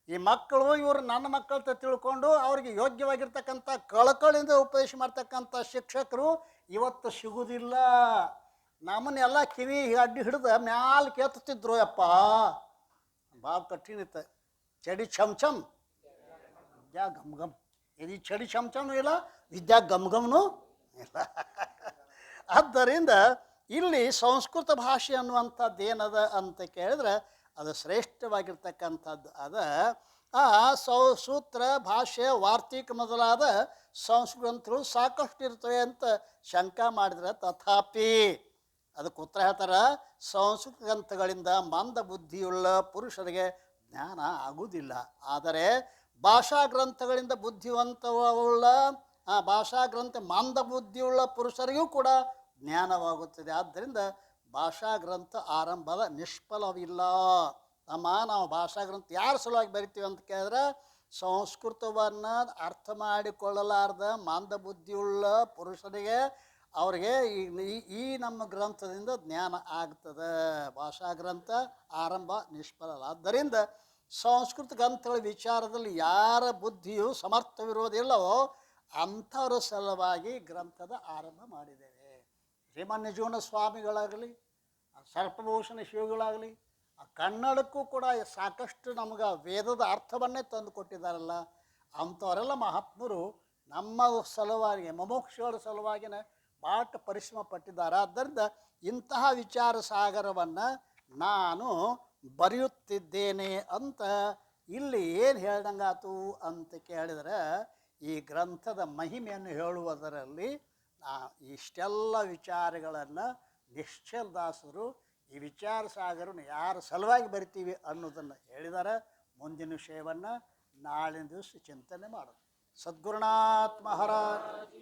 ಈ ಮಕ್ಕಳು ಇವರು ನನ್ನ ಮಕ್ಕಳು ಅಂತ ತಿಳ್ಕೊಂಡು ಅವ್ರಿಗೆ ಯೋಗ್ಯವಾಗಿರ್ತಕ್ಕಂಥ ಕಳಕಳಿಂದ ಉಪದೇಶ ಮಾಡ್ತಕ್ಕಂಥ ಶಿಕ್ಷಕರು ಇವತ್ತು ಸಿಗುವುದಿಲ್ಲ. ನಮ್ಮನ್ನೆಲ್ಲ ಕಿವಿ ಅಡ್ಡಿ ಹಿಡಿದು ಮ್ಯಾಲ ಕೆತ್ತಿದ್ರು. ಯಪ್ಪ ಭಾಳ ಕಠಿಣ ಇತ್ತು. ಚಡಿ ಛಮ್ ಛಮ್ ವಿದ್ಯಾ ಗಮ್ ಗಮ್. ಇದು ಚಡಿ ಛಮ್ ಛಮ್ನೂ ಇಲ್ಲ, ವಿದ್ಯಾ ಗಮ್ ಗಮ್ನೂ ಇಲ್ಲ. ಆದ್ದರಿಂದ ಇಲ್ಲಿ ಸಂಸ್ಕೃತ ಭಾಷೆ ಅನ್ನುವಂಥದ್ದು ಏನದ ಅಂತ ಕೇಳಿದ್ರೆ ಅದು ಶ್ರೇಷ್ಠವಾಗಿರ್ತಕ್ಕಂಥದ್ದು ಅದ. ಆ ಸೂತ್ರ ಭಾಷೆ ವಾರ್ತಿಕ ಮೊದಲಾದ ಸಂಸ್ಕೃತಗಳು ಸಾಕಷ್ಟು ಇರ್ತವೆ ಅಂತ ಶಂಕಾ ಮಾಡಿದ್ರೆ, ತಥಾಪಿ ಅದಕ್ಕೆ ಉತ್ತರ ಹೇಳ್ತಾರೆ, ಸಂಸ್ಕೃತ ಗ್ರಂಥಗಳಿಂದ ಮಂದ ಬುದ್ಧಿಯುಳ್ಳ ಪುರುಷರಿಗೆ ಜ್ಞಾನ ಆಗುವುದಿಲ್ಲ. ಆದರೆ ಭಾಷಾ ಗ್ರಂಥಗಳಿಂದ ಬುದ್ಧಿವಂತವುಳ್ಳ ಭಾಷಾ ಗ್ರಂಥ ಮಂದ ಬುದ್ಧಿಯುಳ್ಳ ಪುರುಷರಿಗೂ ಕೂಡ ಜ್ಞಾನವಾಗುತ್ತದೆ. ಆದ್ದರಿಂದ ಭಾಷಾ ಗ್ರಂಥ ಆರಂಭದ ನಿಷ್ಫಲವಿಲ್ಲ. ನಾವು ಭಾಷಾ ಗ್ರಂಥ ಯಾರ ಸಲುವಾಗಿ ಬರಿತೀವಿ ಅಂತ ಕೇಳಿದ್ರೆ, ಸಂಸ್ಕೃತವನ್ನು ಅರ್ಥ ಮಾಡಿಕೊಳ್ಳಲಾರ್ದ ಮಂದ ಬುದ್ಧಿಯುಳ್ಳ ಪುರುಷರಿಗೆ ಅವ್ರಿಗೆ ಈ ನಮ್ಮ ಗ್ರಂಥದಿಂದ ಜ್ಞಾನ ಆಗ್ತದೆ. ಭಾಷಾ ಗ್ರಂಥ ಆರಂಭ ನಿಷ್ಫಲ. ಆದ್ದರಿಂದ ಸಂಸ್ಕೃತ ಗ್ರಂಥಗಳ ವಿಚಾರದಲ್ಲಿ ಯಾರ ಬುದ್ಧಿಯು ಸಮರ್ಥವಿರೋದಿಲ್ಲವೋ ಅಂಥವ್ರ ಸಲುವಾಗಿ ಗ್ರಂಥದ ಆರಂಭ ಮಾಡಿದ್ದೇವೆ. ಶ್ರೀಮನ್ಯಜೀವನ ಸ್ವಾಮಿಗಳಾಗಲಿ, ಸರ್ಪಭೂಷಣ ಶಿವಗಳಾಗಲಿ, ಕನ್ನಡಕ್ಕೂ ಕೂಡ ಸಾಕಷ್ಟು ನಮಗೆ ವೇದದ ಅರ್ಥವನ್ನೇ ತಂದು ಕೊಟ್ಟಿದ್ದಾರಲ್ಲ, ಅಂಥವರೆಲ್ಲ ಮಹಾತ್ಮರು ನಮ್ಮ ಸಲುವಾಗಿ ಮುಮುಕ್ಷುಗಳ ಸಲುವಾಗಿನ ಭಾಳ ಪರಿಶ್ರಮ ಪಟ್ಟಿದ್ದಾರೆ. ಆದ್ದರಿಂದ ಇಂತಹ ವಿಚಾರ ಸಾಗರವನ್ನು ನಾನು ಬರೆಯುತ್ತಿದ್ದೇನೆ ಅಂತ ಇಲ್ಲಿ ಏನು ಹೇಳ್ದಂಗಾತು ಅಂತ ಕೇಳಿದರೆ, ಈ ಗ್ರಂಥದ ಮಹಿಮೆಯನ್ನು ಹೇಳುವುದರಲ್ಲಿ ಇಷ್ಟೆಲ್ಲ ವಿಚಾರಗಳನ್ನು ನಿಶ್ಚಲದಾಸರು ಈ ವಿಚಾರ ಸಾಗರನ್ನು ಯಾರ ಸಲುವಾಗಿ ಬರಿತೀವಿ ಅನ್ನೋದನ್ನು ಹೇಳಿದ್ದಾರೆ. ಮುಂದಿನ ವಿಷಯವನ್ನು ನಾಳಿನ ದಿವಸ ಚಿಂತನೆ ಮಾಡೋದು. ಸದ್ಗುರುನಾಥ ಮಹಾರಾಜ್.